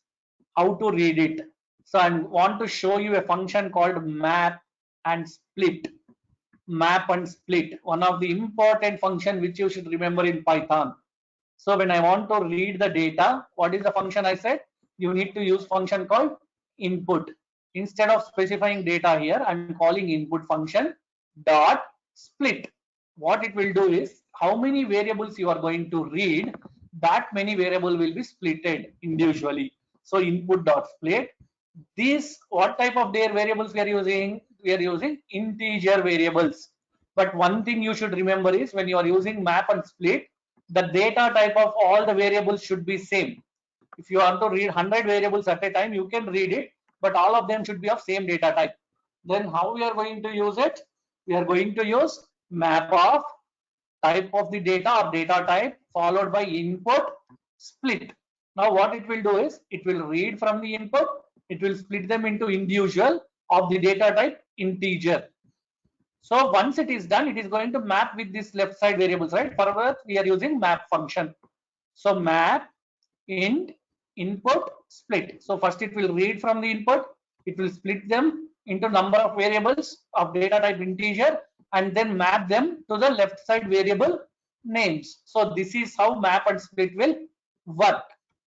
how to read it. So I want to show you a function called map and split. Map and split, one of the important function which you should remember in Python. So when I want to read the data, what is the function I said? You need to use function called input. Instead of specifying data here, I'm calling input function dot split. What it will do is, how many variables you are going to read, that many variable will be splitted individually. So input dot split. These, what type of their variables we are using? We are using integer variables. But one thing you should remember is, when you are using map and split, the data type of all the variables should be same. If you want to read 100 variables at a time, you can read it, but all of them should be of same data type. Then how we are going to use it? We are going to use map of type of the data or data type followed by input split. Now what it will do is, it will read from the input, it will split them into individual of the data type integer. So once it is done, it is going to map with this left side variables, right? For that we are using map function. So map int input split. So first it will read from the input, it will split them into number of variables of data type integer, and then map them to the left side variable names. So this is how map and split will work,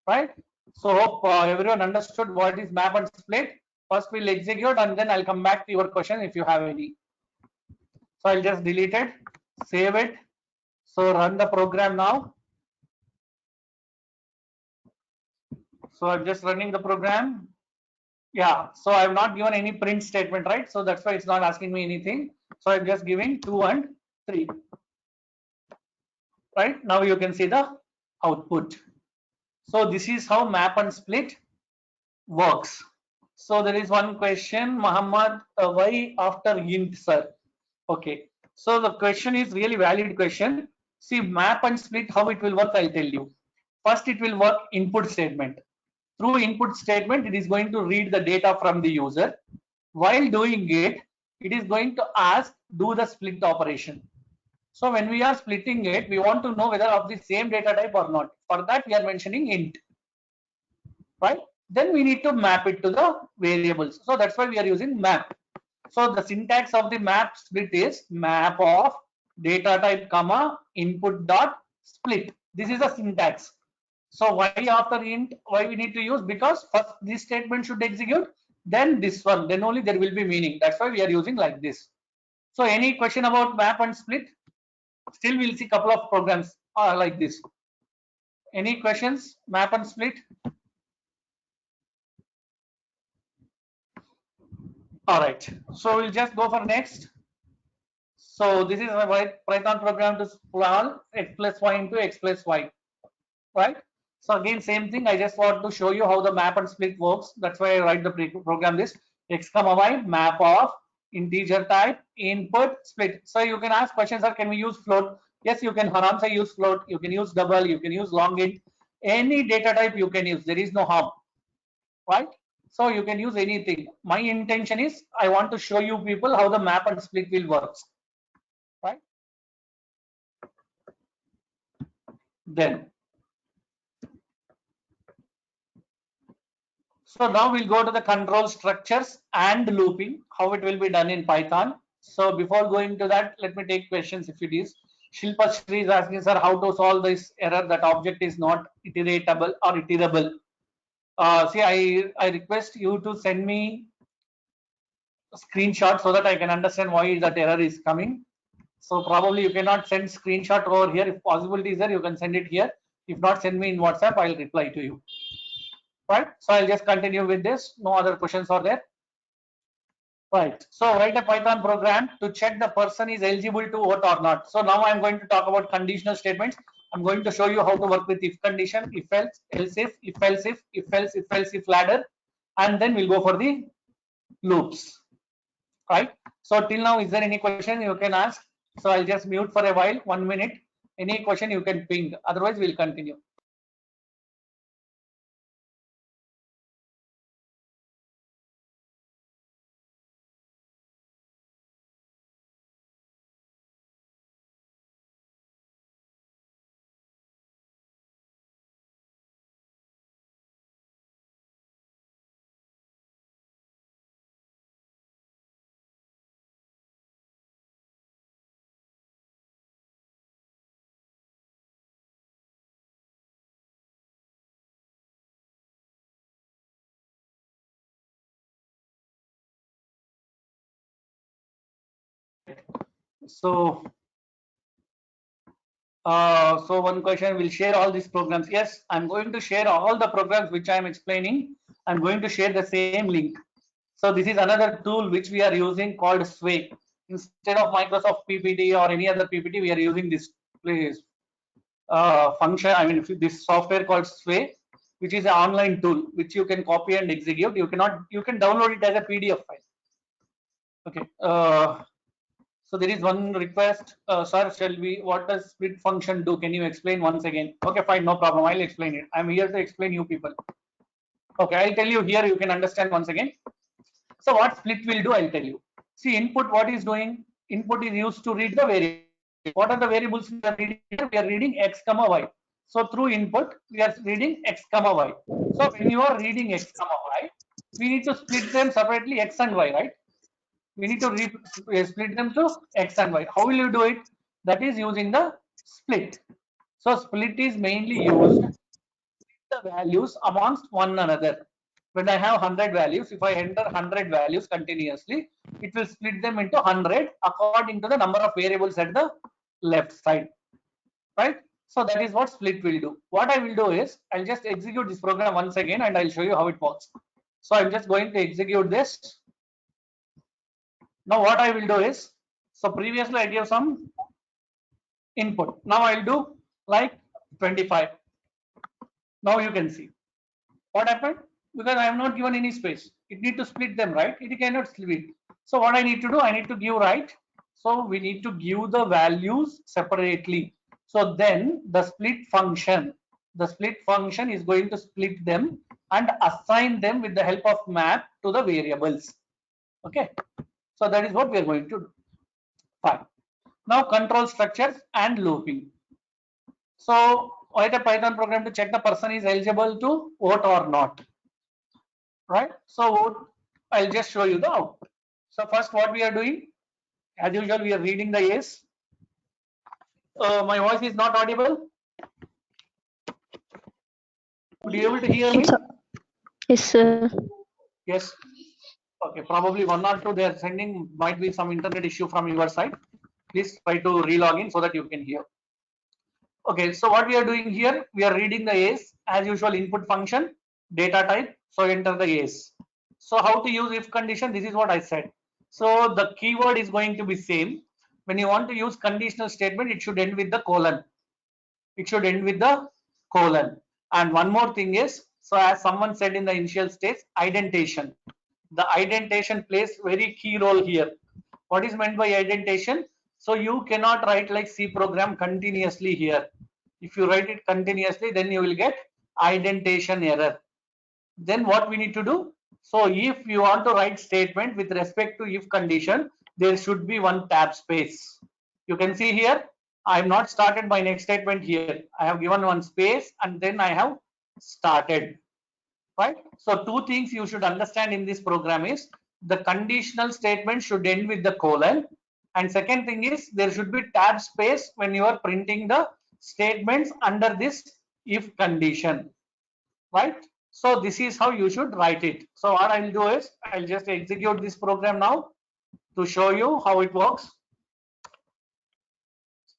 right? So hope everyone understood what is map and split. First we'll execute, and then I'll come back to your question if you have any. So I'll just delete it, save it. So run the program now. So I'm just running the program. Yeah, so I've not given any print statement, right? So that's why it's not asking me anything. So I'm just giving 2 and 3. Right, now you can see the output. So this is how map and split works. So there is one question, Muhammad, why after int, sir? Okay, so the question is really valid question. See, map and split, how it will work, I'll tell you. First it will work input statement. Through input statement, it is going to read the data from the user. While doing it, it is going to ask, do the split operation. So when we are splitting it, we want to know whether of the same data type or not. For that, we are mentioning int, right? Then we need to map it to the variables. So that's why we are using map. So the syntax of the map split is map of data type comma input dot split. This is the syntax. So why after int? Why we need to use? Because first this statement should execute, then this one, then only there will be meaning. That's why we are using like this. So any question about map and split? Still we'll see couple of programs like this. Any questions? Map and split? All right. So we'll just go for next. So this is my Python program to solve x plus y into x plus y, right? So again, same thing. I just want to show you how the map and split works. That's why I write the program list. X comma y map of integer type input split. So you can ask questions, or can we use float? Yes, you can. Haram say use float. You can use double. You can use long int. Any data type you can use. There is no harm, right? So you can use anything. My intention is I want to show you people how the map and split will work, right? Then. So now we'll go to the control structures and looping, how it will be done in Python. So before going to that, let me take questions if it is. Shilpa Shri is asking, sir, how to solve this error that object is not iteratable or iterable. See, I request you to send me a screenshot so that I can understand why that error is coming. So probably you cannot send screenshot over here. If possibility is there, you can send it here. If not, send me in WhatsApp, I'll reply to you. Right, so I'll just continue with this. No other questions are there. Right. So write a Python program to check the person is eligible to vote or not. So now I'm going to talk about conditional statements. I'm going to show you how to work with if condition, if else, else if else if else, if else if ladder, and then we'll go for the loops. Right. So till now, is there any question you can ask? So I'll just mute for a while, 1 minute. Any question you can ping. Otherwise, we'll continue. So so one question, will share all these programs. Yes, I'm going to share all the programs which I'm explaining. I'm going to share the same link. So this is another tool which we are using called Sway. Instead of Microsoft PPT or any other PPT, we are using this function. I mean, this software called Sway, which is an online tool which you can copy and execute. You can download it as a PDF file. Okay. So there is one request, sir, what does split function do? Can you explain once again? Okay, fine, no problem. I'll explain it. I'm here to explain you people. Okay, I'll tell you here, you can understand once again. So what split will do, I'll tell you. See, input, what is doing? Input is used to read the variable. What are the variables we are reading? We are reading x comma y. So through input, we are reading x comma y. So when you are reading x comma y, we need to split them separately x and y, right? We need to split them to x and y. How will you do it? That is using the split. So split is mainly used to split the values amongst one another. When I have 100 values, if I enter 100 values continuously, it will split them into 100 according to the number of variables at the left side, right? So that is what split will do. What I will do is, I'll just execute this program once again and I'll show you how it works. So I'm just going to execute this. Now what I will do is, so previously I gave some input. Now I'll do like 25. Now you can see what happened, because I have not given any space. It need to split them, right? It cannot split. So what I need to do, I need to give right. So we need to give the values separately. So then the split function is going to split them and assign them with the help of map to the variables. Okay. So that is what we are going to do. Fine. Now control structures and looping. So write a Python program to check the person is eligible to vote or not. Right? So I'll just show you the output. So first what we are doing, as usual, we are reading the yes. My voice is not audible. Would you be able to hear me? Yes, sir. Yes. Okay, probably 1 or 2 they are sending, might be some internet issue from your side. Please try to re-log in so that you can hear. Okay, so what we are doing here, we are reading the yes, as usual, input function, data type. So enter the yes. So how to use if condition? This is what I said. So the keyword is going to be same. When you want to use conditional statement, it should end with the colon. It should end with the colon. And one more thing is, so as someone said in the initial stage, indentation. The indentation plays very key role here. What is meant by indentation? So you cannot write like C program continuously here. If you write it continuously, then you will get indentation error. Then what we need to do? So if you want to write statement with respect to if condition, there should be one tab space. You can see here, I have not started my next statement here. I have given one space and then I have started. Right? So two things you should understand in this program is the conditional statement should end with the colon, and second thing is there should be tab space when you are printing the statements under this if condition, right? So this is how you should write it. So what I'll do is I'll just execute this program now to show you how it works.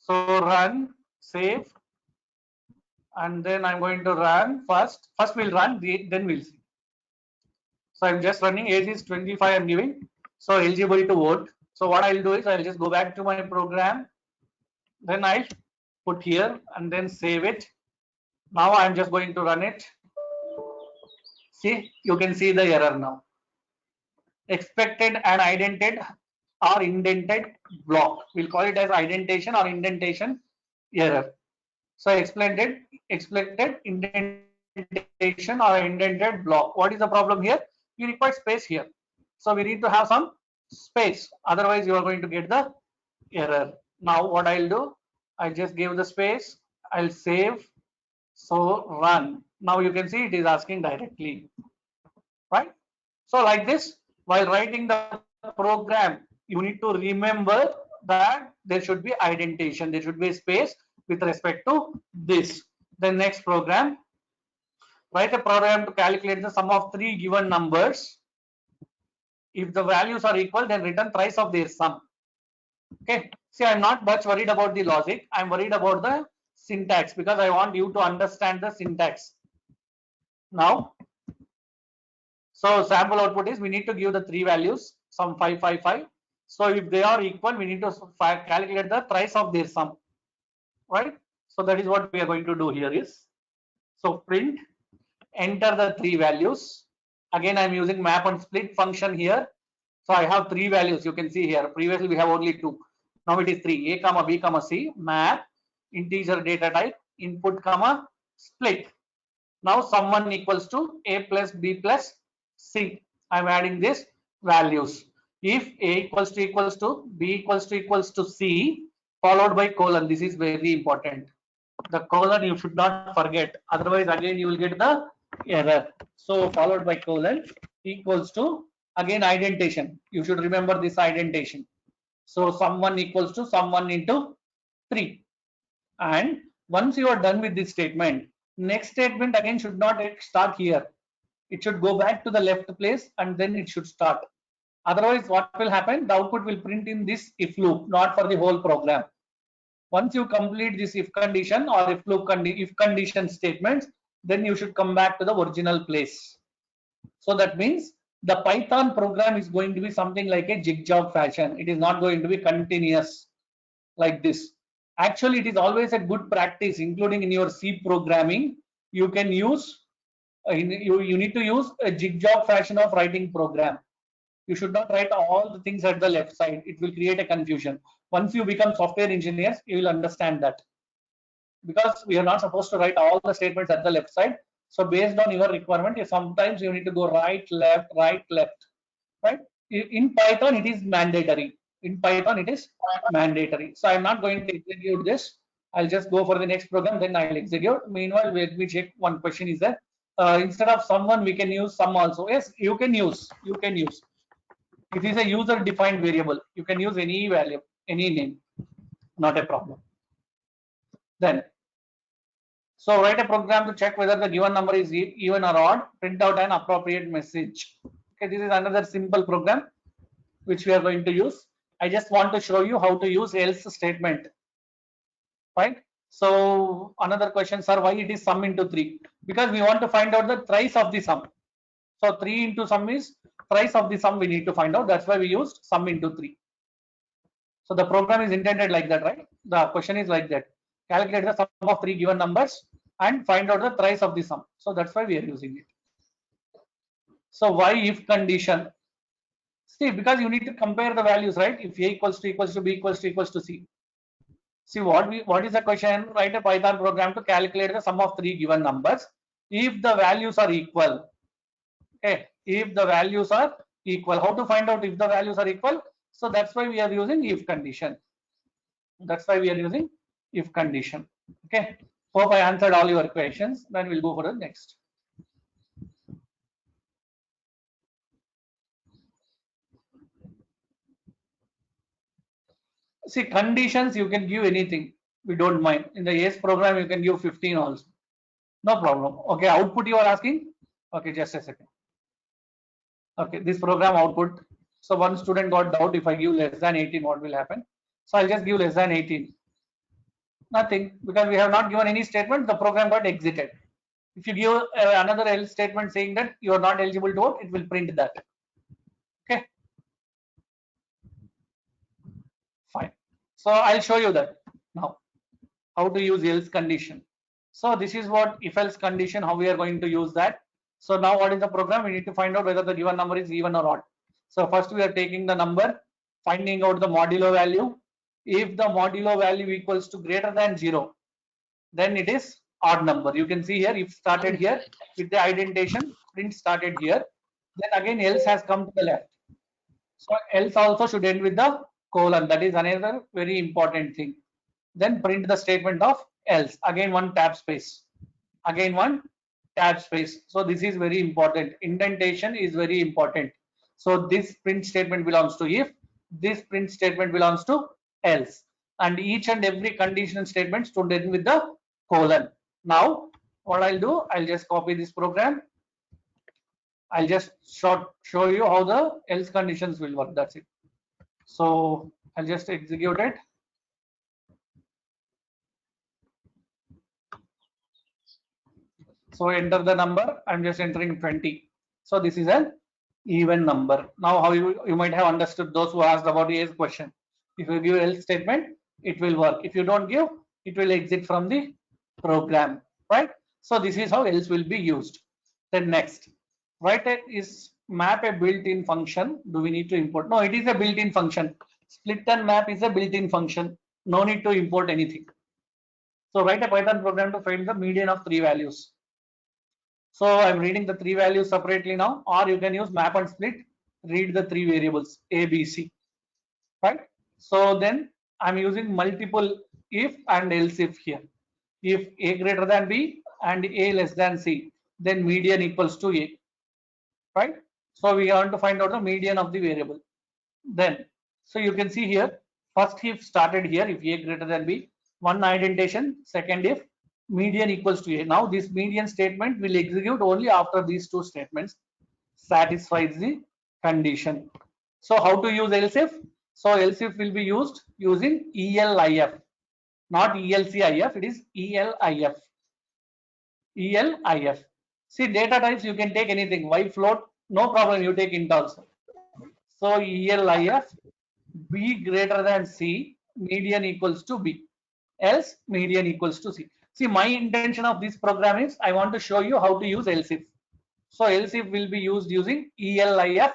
So run, save, and then I'm going to run first. First we'll run, then we'll see. So I'm just running, age is 25 I'm giving. So eligible to vote. So what I'll do is I'll just go back to my program. Then I'll put here and then save it. Now I'm just going to run it. See, you can see the error now. Expected and indented or indented block. We'll call it as indentation or indentation error. So expected indentation or indented block. What is the problem here? You require space here. So we need to have some space. Otherwise, you are going to get the error. Now what I'll do, I just give the space. I'll save. So run. Now you can see it is asking directly, right? So like this, while writing the program, you need to remember that there should be indentation. There should be a space with respect to this. The next program, write a program to calculate the sum of three given numbers. If the values are equal, then return thrice of their sum. Okay. See, I'm not much worried about the logic. I'm worried about the syntax because I want you to understand the syntax. Now, so sample output is we need to give the three values, sum 5, 5, 5. So if they are equal, we need to calculate the thrice of their sum, right? So that is what we are going to do here is, so print, enter the three values. Again, I'm using map and split function here. So I have three values. You can see here. Previously we have only two. Now it is three. A comma B comma C. Map, integer data type, input comma split. Now sum 1 equals to A plus B plus C. I'm adding this values. If A equals to B equals to C, followed by colon. This is very important. The colon you should not forget. Otherwise, again you will get the error. So followed by colon equals to, again indentation. You should remember this indentation. So sum 1 equals to sum 1 into 3. And once you are done with this statement, next statement again should not start here. It should go back to the left place and then it should start. Otherwise, what will happen? The output will print in this if loop, not for the whole program. Once you complete this if condition or if loop if condition statements, then you should come back to the original place. So that means the Python program is going to be something like a zigzag fashion. It is not going to be continuous like this. Actually, it is always a good practice, including in your C programming. You can use, you need to use a zigzag fashion of writing program. You should not write all the things at the left side. It will create a confusion. Once you become software engineers, you will understand that. Because we are not supposed to write all the statements at the left side. So based on your requirement, sometimes you need to go right, left, right, left. Right? In Python, it is mandatory. In Python, it is mandatory. So I'm not going to execute this. I'll just go for the next program, then I'll execute. Meanwhile, let me check one question is that instead of someone, we can use some also. Yes, you can use. You can use. It is a user-defined variable. You can use any value, any name. Not a problem. Then, so write a program to check whether the given number is even or odd. Print out an appropriate message. Okay, this is another simple program which we are going to use. I just want to show you how to use else statement. Right? So another question, sir, why it is sum into 3? Because we want to find out the thrice of the sum. So 3 into sum is thrice of the sum we need to find out. That's why we used sum into 3. So the program is intended like that, right? The question is like that. Calculate the sum of 3 given numbers and find out the thrice of the sum. So that's why we are using it. So why if condition? See, because you need to compare the values, right? If A equals to B equals to C. See what is the question? Write a Python program to calculate the sum of 3 given numbers if the values are equal. Okay, if the values are equal. How to find out if the values are equal? So that's why we are using if condition. That's why we are using if condition. Okay. Hope I answered all your questions. Then we'll go for the next. See, conditions you can give anything. We don't mind. In the ACE program, you can give 15 also. No problem. Okay, output you are asking? Okay, just a second. Okay, this program output. So one student got doubt, if I give less than 18, what will happen? So I'll just give less than 18. Nothing, because we have not given any statement, the program got exited. If you give another else statement saying that you are not eligible to vote, it will print that. Okay. So I'll show you that now, how to use else condition. So this is what if else condition, how we are going to use that. So now what is the program? We need to find out whether the given number is even or odd. So first we are taking the number, finding out the modulo value. If the modulo value equals to greater than 0, then it is odd number. You can see here, if started here with the indentation, print started here, then again else has come to the left. So else also should end with the colon. That is another very important thing. Then print the statement of else. Again one tab space. Again one tab space. So this is very important. Indentation is very important. So this print statement belongs to if. This print statement belongs to else. And each and every conditional statement should end with the colon. Now what I'll do, I'll just copy this program. I'll just show you how the else conditions will work. That's it. So I'll just execute it. So enter the number. I'm just entering 20. So this is an even number. Now how you might have understood, those who asked about the else question. If you give else statement, it will work. If you don't give, it will exit from the program, right? So this is how else will be used. Then next, right, is map a built-in function. Do we need to import? No, it is a built-in function. Split and map is a built-in function. No need to import anything. So write a Python program to find the median of 3 values. So I'm reading the 3 values separately now, or you can use map and split, read the 3 variables A, B, C, right? So then I'm using multiple if and else if here. If A greater than B and A less than C, then median equals to A, right? So we want to find out the median of the variable. Then, so you can see here, first if started here, if A greater than B, one indentation, second if median equals to A. Now this median statement will execute only after these two statements satisfies the condition. So how to use else if? So else if will be used using ELIF, not ELCIF, it is ELIF. ELIF. See, data types you can take anything. Y float, no problem, you take int also. So ELIF, B greater than C, median equals to B, else median equals to C. See, my intention of this program is I want to show you how to use else if. So else if will be used using ELIF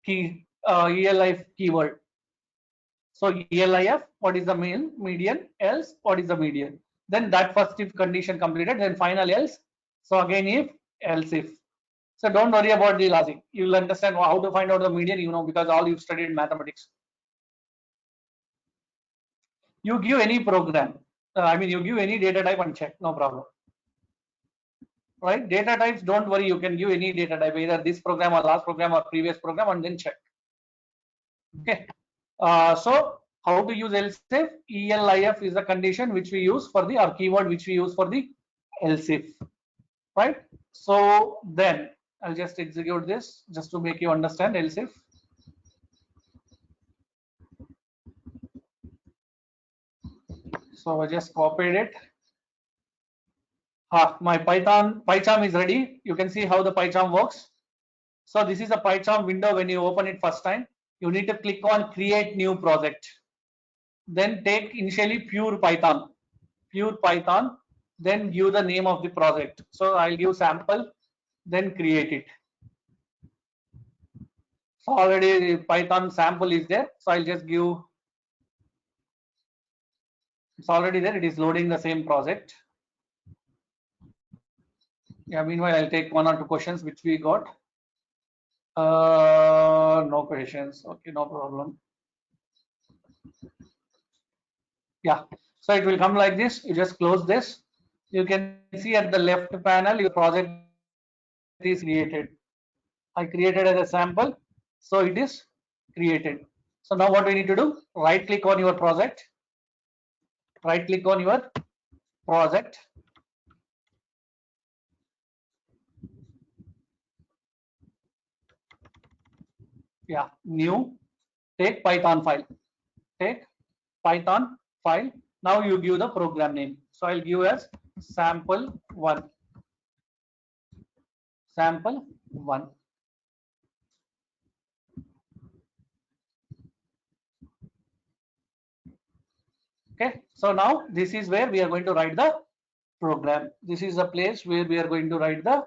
ELIF keyword. So ELIF, what is the median, else what is the median. Then that first if condition completed, then final else. So again if, else if. So don't worry about the logic. You will understand how to find out the median, you know, because all you've studied mathematics. You give any program, I mean you give any data type and check, no problem. Right? Data types, don't worry, you can give any data type, either this program or last program or previous program, and then check. Okay. So how to use else if? ELIF is the condition which we use for the, or keyword which we use for the else if, right? So then I'll just execute this just to make you understand else if. So I just copied it. My PyCharm is ready. You can see how the PyCharm works. So this is a PyCharm window. When you open it first time, you need to click on create new project. Then take initially pure Python, then give the name of the project. So I'll give sample, then create it. So already Python sample is there. So I'll just give, it's already there. It is loading the same project. Yeah, meanwhile, I'll take 1 or 2 questions which we got. No questions. Okay, no problem. Yeah, so it will come like this. You just close this. You can see at the left panel your project is created. I created as a sample, so it is created. So now what we need to do, right click on your project, yeah, new, take Python file, now you give the program name. So I'll give as sample1, Okay, so now this is where we are going to write the program. This is the place where we are going to write the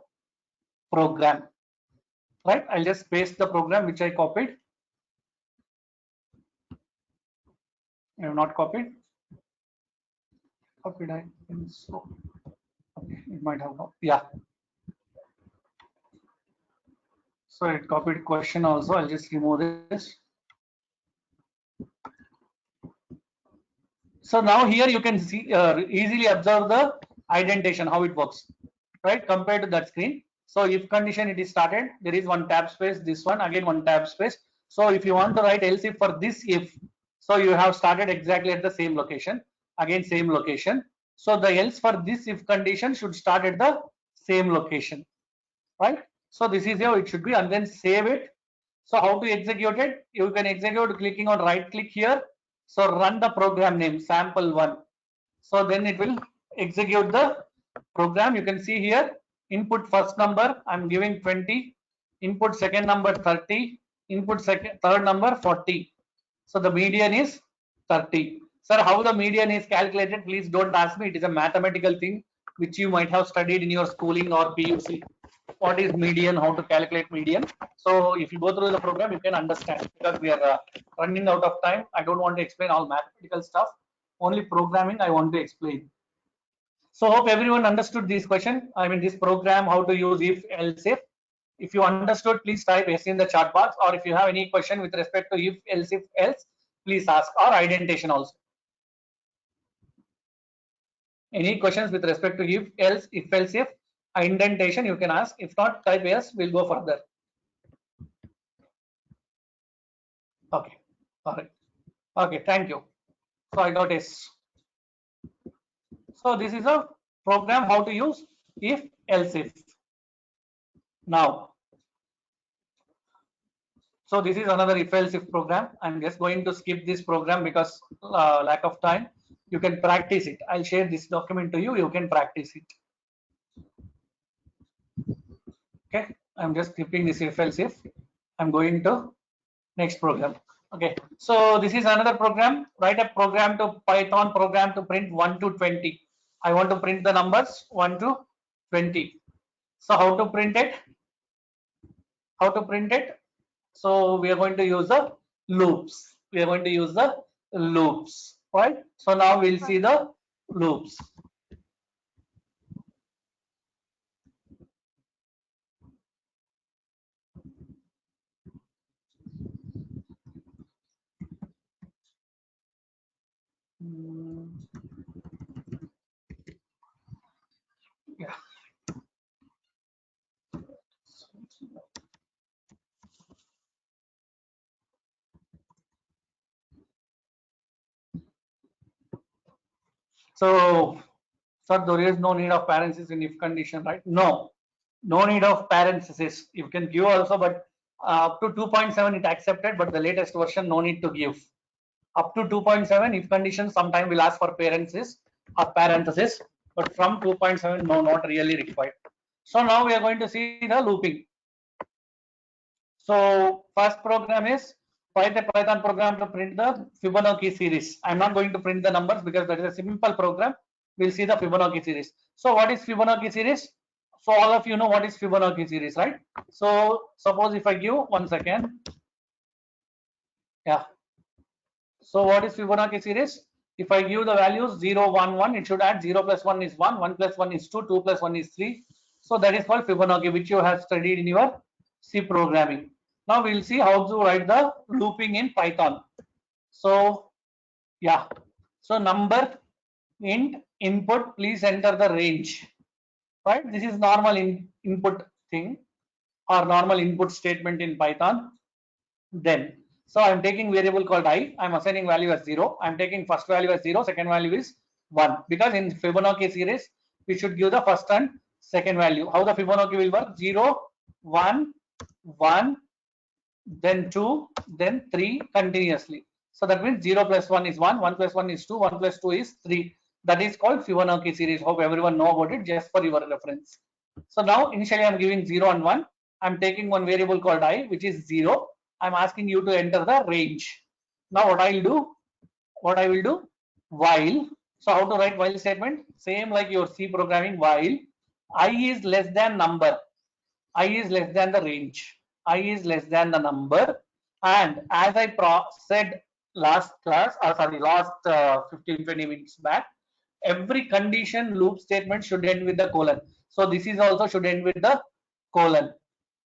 program, right? I'll just paste the program which I copied. I have not copied. Copied, I think so. Okay, it might have not. Yeah. So it copied question also. I'll just remove this. So now here you can see easily observe the indentation, how it works, right? Compared to that screen. So if condition it is started, there is one tab space, this one again one tab space. So if you want to write else if for this if, so you have started exactly at the same location, again same location. So the else for this if condition should start at the same location, right? So this is how it should be, and then save it. So how to execute it? You can execute clicking on right click here. So run the program name sample1. So then it will execute the program. You can see here input first number I'm giving 20, input second number 30, input third number 40. So the median is 30. Sir, how the median is calculated? Please don't ask me. It is a mathematical thing which you might have studied in your schooling or PUC. What is median? How to calculate median? So if you go through the program, you can understand. Because we are running out of time, I don't want to explain all mathematical stuff. Only programming I want to explain. So hope everyone understood this question. I mean this program, how to use if, else if. If you understood, please type yes in the chat box, or if you have any question with respect to if, else, please ask, or indentation also. Any questions with respect to if, else, if, indentation you can ask. If not, type yes, we'll go further. Okay, all right. Okay, thank you. So I got yes. So this is a program how to use if, else if. Now, so this is another if else if program. I'm just going to skip this program because lack of time. You can practice it. I'll share this document to you. You can practice it. Okay, I'm just skipping this if else if. I'm going to next program. Okay, so this is another program. Write a program to Python program to print 1 to 20. I want to print the numbers 1 to 20. So how to print it? How to print it? So we are going to use the loops. We are going to use the loops, right? So now we'll see the loops. Yeah. So, sir, there is no need of parenthesis in if condition, right? No, no need of parenthesis. You can give also, but up to 2.7 it accepted, but the latest version no need to give. Up to 2.7 if condition sometime will ask for parenthesis or parenthesis, but from 2.7 no, not really required. So now we are going to see the looping. So first program is write a Python program to print the Fibonacci series. I'm not going to print the numbers because that is a simple program. We'll see the Fibonacci series. So what is Fibonacci series? So all of you know what is Fibonacci series, right? So suppose if I give 1 second. Yeah. So what is Fibonacci series? If I give the values 0, 1, 1, it should add 0 plus 1 is 1, 1 plus 1 is 2, 2 plus 1 is 3. So that is called Fibonacci, which you have studied in your C programming. Now we'll see how to write the looping in Python. So yeah, so number int input, please enter the range, right? This is normal input thing or normal input statement in Python. Then so I'm taking variable called I. I'm assigning value as 0. I'm taking first value as 0, second value is 1, because in Fibonacci series we should give the first and second value. How the Fibonacci will work? 0, 1, 1, then 2, then 3 continuously. So that means 0 plus 1 is 1, 1 plus 1 is 2, 1 plus 2 is 3. That is called Fibonacci series. Hope everyone know about it, just for your reference. So now initially I'm giving 0 and 1. I'm taking one variable called I, which is 0. I'm asking you to enter the range. Now what I will do, while. So how to write while statement? Same like your C programming. While I is less than number, I is less than the range, I is less than the number, and as I said last class, or sorry, last 15-20 minutes back, every condition loop statement should end with the colon. So this is also should end with the colon.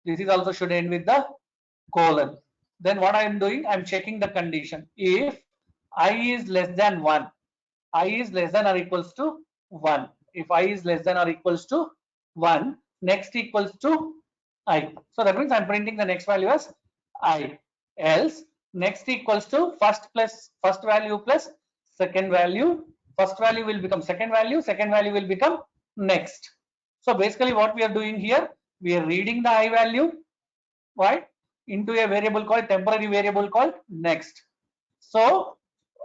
This is also should end with the colon. Then what I am doing, I am checking the condition. If I is less than 1, I is less than or equals to 1. If I is less than or equals to 1, next equals to I. So that means I'm printing the next value as I. Else next equals to first value plus second value. First value will become second value will become next. So basically what we are doing here, we are reading the I value, right, into a variable called temporary variable called next. So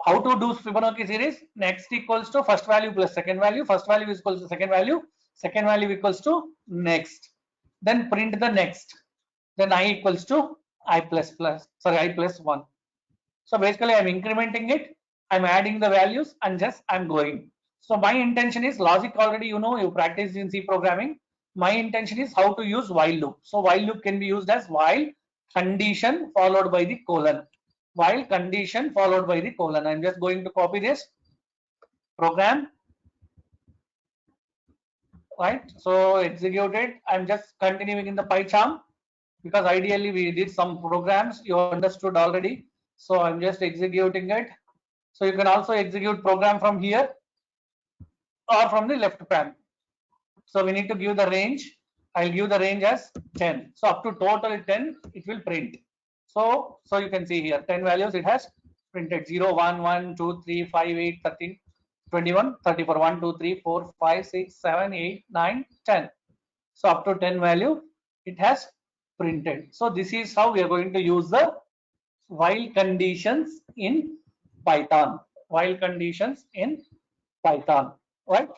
how to do Fibonacci series? Next equals to first value plus second value. First value is equals to second value. Second value equals to next. Then print the next. Then I equals to I plus 1. So basically I'm incrementing it. I'm adding the values and just I'm going. So my intention is logic already you practiced in C programming. My intention is how to use while loop. So while loop can be used as while condition followed by the colon. While condition followed by the colon. I'm just going to copy this program, right? So execute it. I'm just continuing in the PyCharm because ideally we did some programs you understood already. So I'm just executing it. So you can also execute program from here or from the left panel. So we need to give the range. I'll give the range as 10. So up to total 10 it will print. So you can see here 10 values it has printed 0, 1, 1, 2, 3, 5, 8, 13, 21, 34, 1, 2, 3, 4, 5, 6, 7, 8, 9, 10. So up to 10 value it has printed. So this is how we are going to use the while conditions in Python. While conditions in Python, right?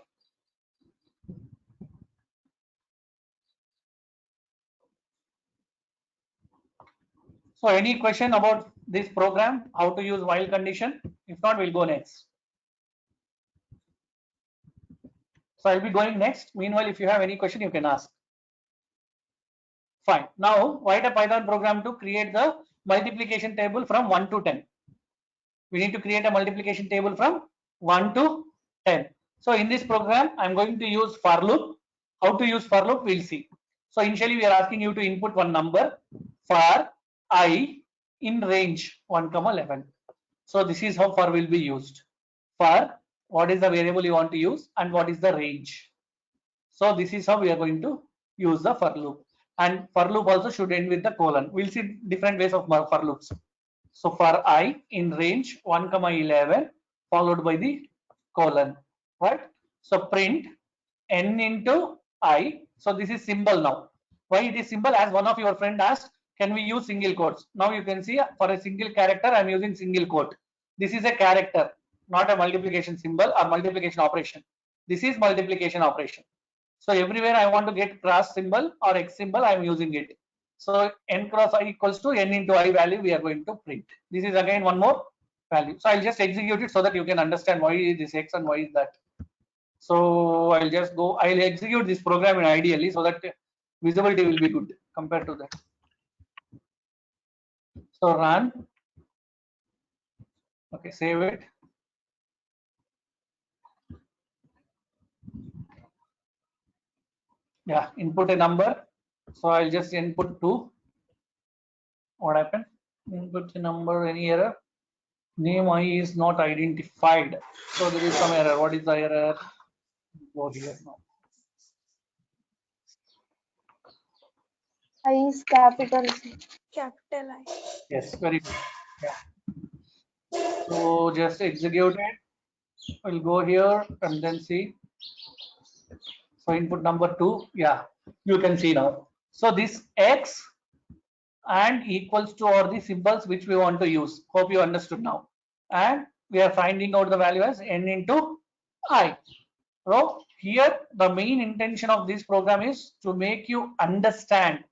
So any question about this program, how to use while condition? If not, we'll go next. So I'll be going next. Meanwhile, if you have any question, you can ask. Fine. Now write a Python program to create the multiplication table from 1 to 10. We need to create a multiplication table from 1 to 10. So in this program, I'm going to use for loop. How to use for loop, we'll see. So initially we are asking you to input one number for I in range 1, 11. So this is how for will be used. For what is the variable you want to use and what is the range. So this is how we are going to use the for loop. And for loop also should end with the colon. We'll see different ways of for loops. So for I in range 1, 11 followed by the colon, right? So print n into I. So this is symbol now. Why it is symbol? As one of your friend asked, can we use single quotes? Now you can see for a single character, I'm using single quote. This is a character, not a multiplication symbol or multiplication operation. This is multiplication operation. So everywhere I want to get cross symbol or X symbol, I'm using it. So n cross I equals to n into I value we are going to print. This is again one more value. So I'll just execute it so that you can understand why is this X and why is that. So I'll just go, I'll execute this program in ideally so that visibility will be good compared to that. So run. Okay, save it. Yeah, input a number. So I'll just input 2. What happened? Input the number, any error? Name I is not identified. So there is some error. What is the error? Go here now. I is capital I. Yes, very good. Yeah. So just execute it. We'll go here and then see. So input number 2. Yeah, you can see now. So this X and equals to are the symbols which we want to use. Hope you understood now. And we are finding out the value as n into I. So here the main intention of this program is to make you understand.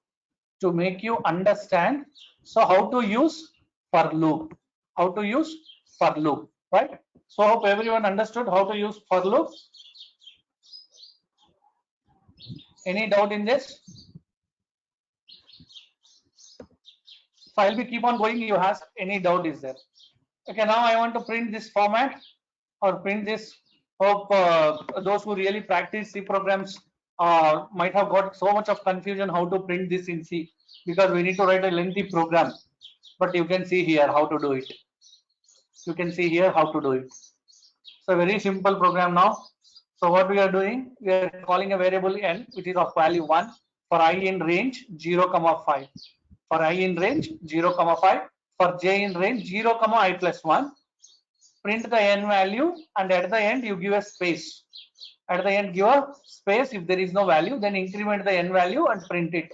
So how to use for loop. How to use for loop, right? So hope everyone understood how to use for loop. Any doubt in this? So I'll be keep on going. You ask any doubt is there. Okay, now I want to print this format or print this. Hope those who really practice C programs might have got so much of confusion how to print this in C, because we need to write a lengthy program. But you can see here how to do it. You can see here how to do it. So very simple program now. So what we are doing, we are calling a variable n, which is of value 1 for I in range 0, 5. For I in range 0, 5. For j in range 0, I plus 1. Print the n value, and at the end you give a space. At the end give a space. If there is no value, then increment the n value and print it.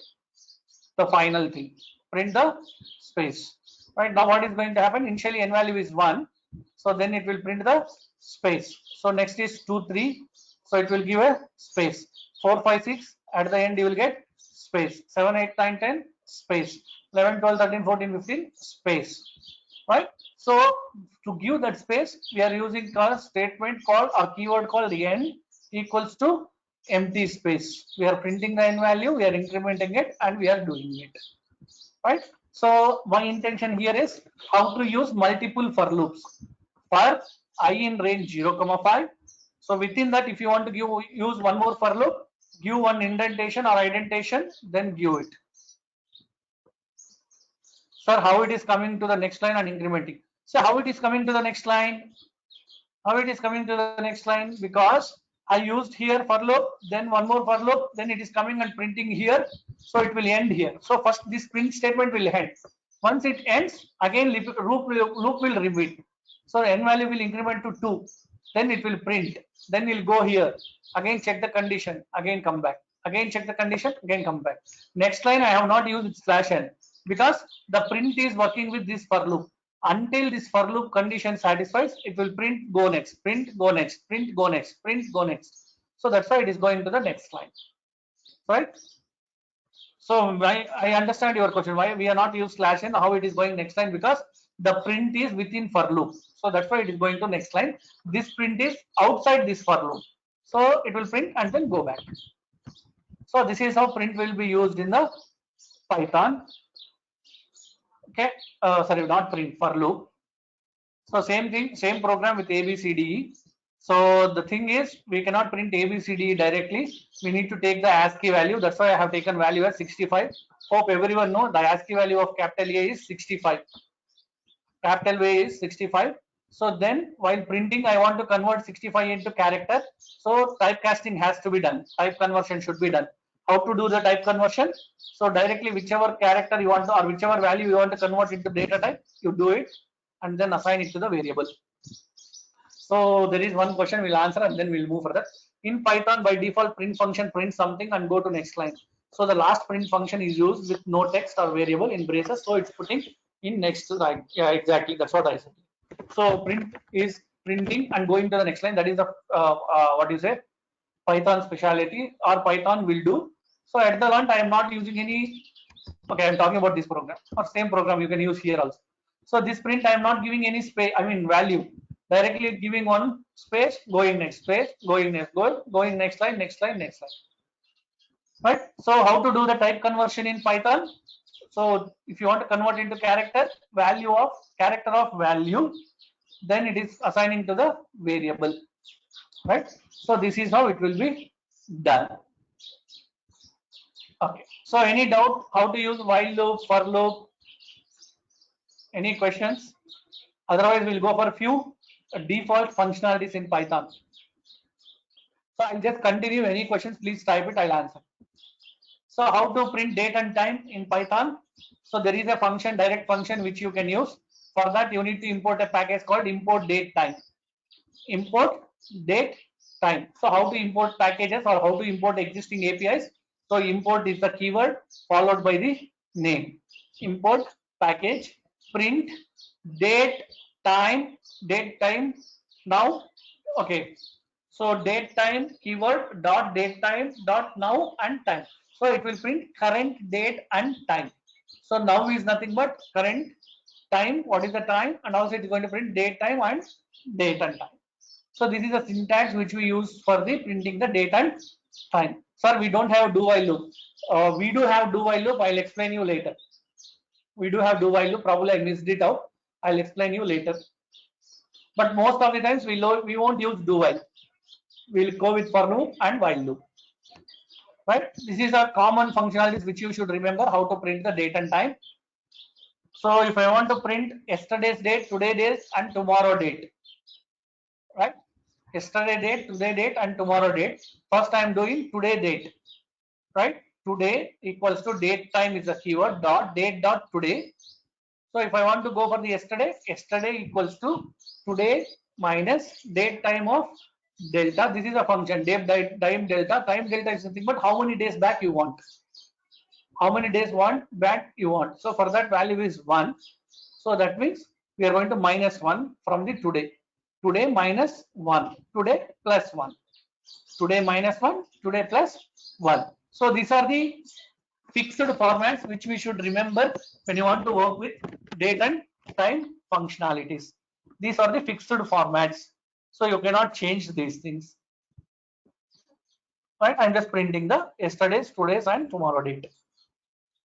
The final thing. Print the space. Right now, what is going to happen? Initially n value is 1. So then it will print the space. So next is 2, 3. So it will give a space. 4, 5, 6. At the end you will get space. 7, 8, 9, 10 space. 11, 12, 13, 14, 15 space. Right? So to give that space, we are using a statement called or keyword called n equals to empty space. We are printing the n value, we are incrementing it, and we are doing it. Right? So my intention here is how to use multiple for loops for I in range 0, 5. So within that, if you want to use one more for loop, give one indentation or indentation, then give it. Sir, how it is coming to the next line and incrementing? So how it is coming to the next line? How it is coming to the next line? Because I used here for loop, then one more for loop, then it is coming and printing here. So it will end here. So first this print statement will end. Once it ends, again loop will repeat. So n value will increment to 2. Then it will print. Then it will go here. Again check the condition. Again come back. Again check the condition. Again come back. Next line I have not used /n because the print is working with this for loop. Until this for loop condition satisfies, it will print go next, print go next, print go next, print go next. So that's why it is going to the next line. Right? So I understand your question. Why we are not use /n? How it is going next line? Because the print is within for loop. So that's why it is going to next line. This print is outside this for loop. So it will print and then go back. So this is how print will be used in the Python. Okay, sorry, not print, for loop. So same thing, same program with ABCDE. So the thing is, we cannot print ABCDE directly. We need to take the ASCII value. That's why I have taken value as 65. Hope everyone know the ASCII value of capital A is 65. Capital A is 65. So then while printing, I want to convert 65 into character. So typecasting has to be done. Type conversion should be done. How to do the type conversion? So directly whichever character you want to or whichever value you want to convert into data type, you do it and then assign it to the variable. So there is one question we'll answer and then we'll move further. In Python, by default, print function prints something and go to next line. So the last print function is used with no text or variable in braces. So it's putting in next line. Yeah, exactly. That's what I said. So print is printing and going to the next line. That is the what you say Python speciality or Python will do. So at the moment I am not using any. Okay, I am talking about this program or same program you can use here also. So this print I am not giving any space. I mean value. Directly giving one space, going next space, going next, going next line, next line, next line. Right. So how to do the type conversion in Python? So if you want to convert into character of value, then it is assigning to the variable. Right. So this is how it will be done. Okay. So any doubt how to use while loop, for loop? Any questions? Otherwise, we'll go for a few default functionalities in Python. So I'll just continue. Any questions, please type it, I'll answer. So how to print date and time in Python? So there is a function, direct function, which you can use. For that, you need to import a package called import date time. Import date time. So how to import packages or how to import existing APIs? So import is the keyword followed by the name. Import package, print date time, now. Okay. So date time keyword dot date time dot now and time. So it will print current date and time. So now is nothing but current time, what is the time, and also it is going to print date time and date and time. So this is the syntax which we use for the printing the date and time. Sir, we don't have do while loop. We do have do while loop. I'll explain you later. We do have do while loop. Probably I missed it out. I'll explain you later. But most of the times we won't use do while. We'll go with for loop and while loop. Right? This is a common functionalities which you should remember how to print the date and time. So if I want to print yesterday's date, today date, and tomorrow date, right? Yesterday date, today date, and tomorrow date. First I am doing today date, right? Today equals to date time is a keyword dot date dot today. So if I want to go for the yesterday, yesterday equals to today minus date time of delta. This is a function time delta. Time delta is nothing but how many days back you want. How many days back you want. So for that value is 1. So that means we are going to minus 1 from the today. Today minus 1. Today plus 1. Today minus 1. Today plus 1. So these are the fixed formats which we should remember when you want to work with date and time functionalities. These are the fixed formats. So you cannot change these things. Right? I'm just printing the yesterday's, today's, and tomorrow date.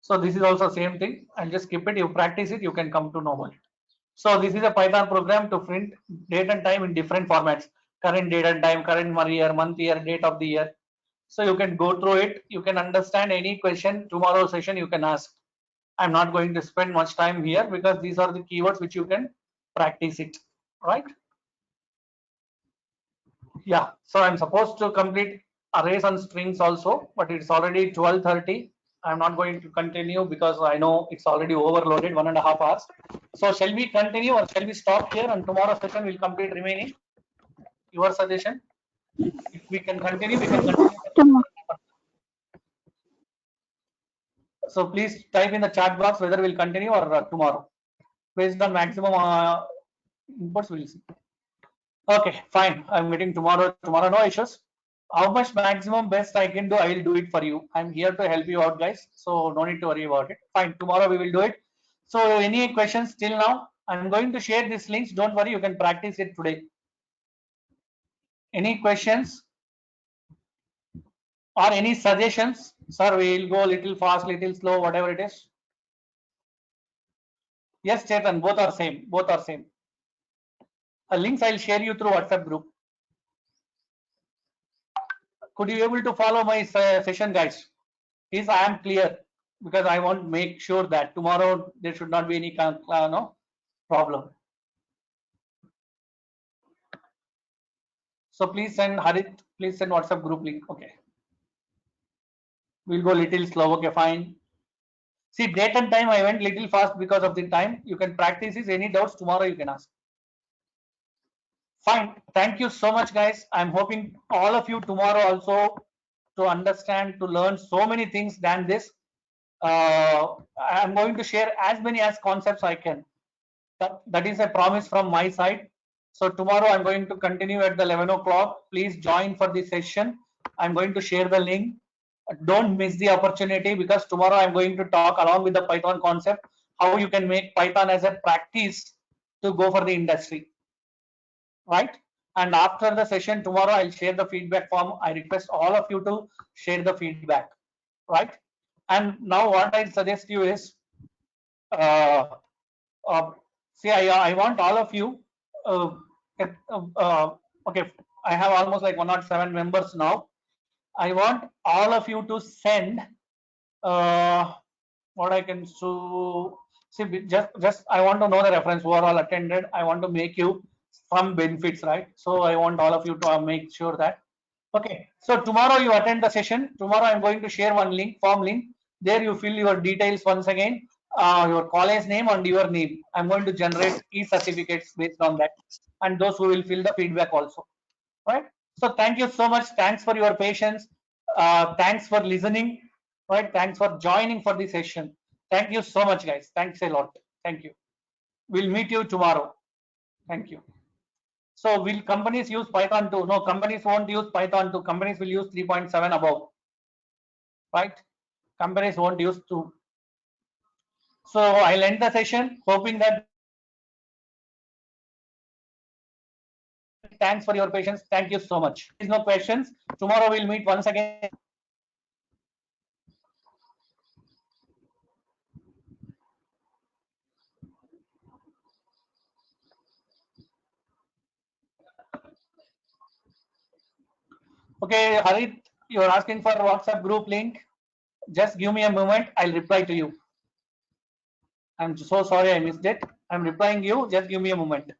So this is also same thing, and just keep it. You practice it, you can come to know it. So this is a Python program to print date and time in different formats. Current date and time, current year, month, year, date of the year. So you can go through it. You can understand any question. Tomorrow session you can ask. I'm not going to spend much time here because these are the keywords which you can practice it. Right? Yeah. So I'm supposed to complete arrays and strings also, but it's already 12:30. I'm not going to continue because I know it's already overloaded 1.5 hours. So shall we continue or shall we stop here and tomorrow session will complete remaining? Your suggestion? If we can continue, we can continue. So please type in the chat box whether we'll continue or tomorrow. Based on maximum inputs, we'll see. Okay, fine. I'm meeting tomorrow. Tomorrow, no issues. How much maximum best I can do, I will do it for you. I'm here to help you out, guys. So no need to worry about it. Fine. Tomorrow we will do it. So any questions till now? I'm going to share these links. Don't worry. You can practice it today. Any questions or any suggestions? Sir, we will go a little fast, little slow, whatever it is. Yes, Chetan. Both are same. Both are same. Links I'll share you through WhatsApp group. Could you able to follow my session, guys? Is I am clear because I want to make sure that tomorrow there should not be any no problem. So please send Harit. Please send WhatsApp group link. Okay. We'll go little slow. Okay, fine. See, date and time I went little fast because of the time. You can practice this. Any doubts tomorrow you can ask. Fine. Thank you so much, guys. I'm hoping all of you tomorrow also to understand, to learn so many things than this. I'm going to share as many as concepts I can. That is a promise from my side. So tomorrow I'm going to continue at the 11 o'clock. Please join for the session. I'm going to share the link. Don't miss the opportunity because tomorrow I'm going to talk along with the Python concept, how you can make Python as a practice to go for the industry. Right? And after the session tomorrow, I'll share the feedback form. I request all of you to share the feedback. Right? And now what I suggest you is, see, I want all of you. Okay, I have almost like 107 members now. I want all of you to send what I can so see. Just I want to know the reference who are all attended. I want to make you some benefits, right? So I want all of you to make sure that. Okay, so tomorrow you attend the session. Tomorrow I'm going to share one link, form link. There you fill your details once again, your college name and your name. I'm going to generate e-certificates based on that, and those who will fill the feedback also. Right? So thank you so much. Thanks for your patience. Thanks for listening. Right? Thanks for joining for the session. Thank you so much, guys. Thanks a lot. Thank you. We'll meet you tomorrow. Thank you. So will companies use Python 2? No, companies won't use Python 2. Companies will use 3.7 above. Right? Companies won't use 2. So I'll end the session hoping that Thanks for your patience. Thank you so much. If no questions, tomorrow we'll meet once again. Okay, Harit, you're asking for WhatsApp group link. Just give me a moment. I'll reply to you. I'm so sorry I missed it. I'm replying you. Just give me a moment.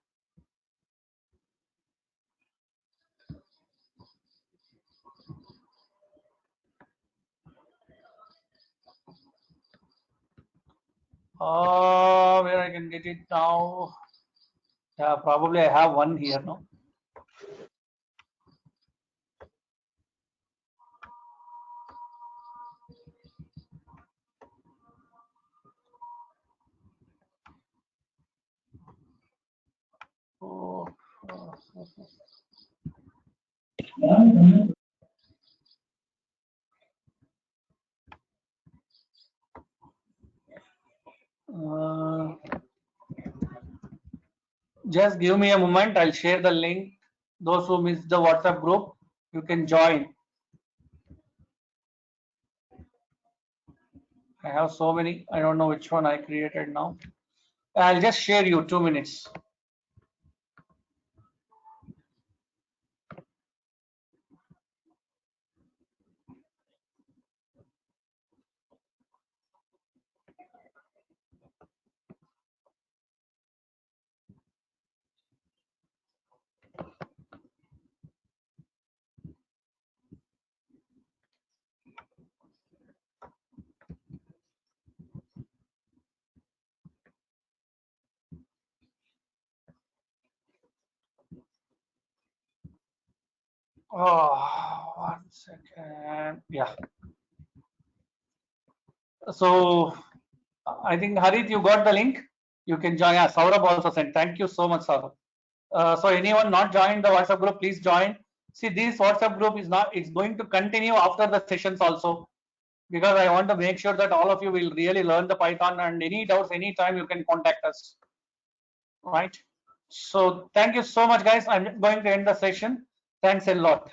Where I can get it now? Yeah, probably I have one here now. Oh, just give me a moment. I'll share the link. Those who missed the WhatsApp group, you can join. I have so many. I don't know which one I created now. I'll just share you 2 minutes. Oh, 1 second. Yeah. So I think Harit, you got the link. You can join. Yeah, Saurabh also sent. Thank you so much, Saurabh. So anyone not joined the WhatsApp group, please join. See, this WhatsApp group is not. It's going to continue after the sessions also, because I want to make sure that all of you will really learn the Python, and any doubts, anytime you can contact us. Right. So thank you so much, guys. I'm going to end the session. Thanks a lot.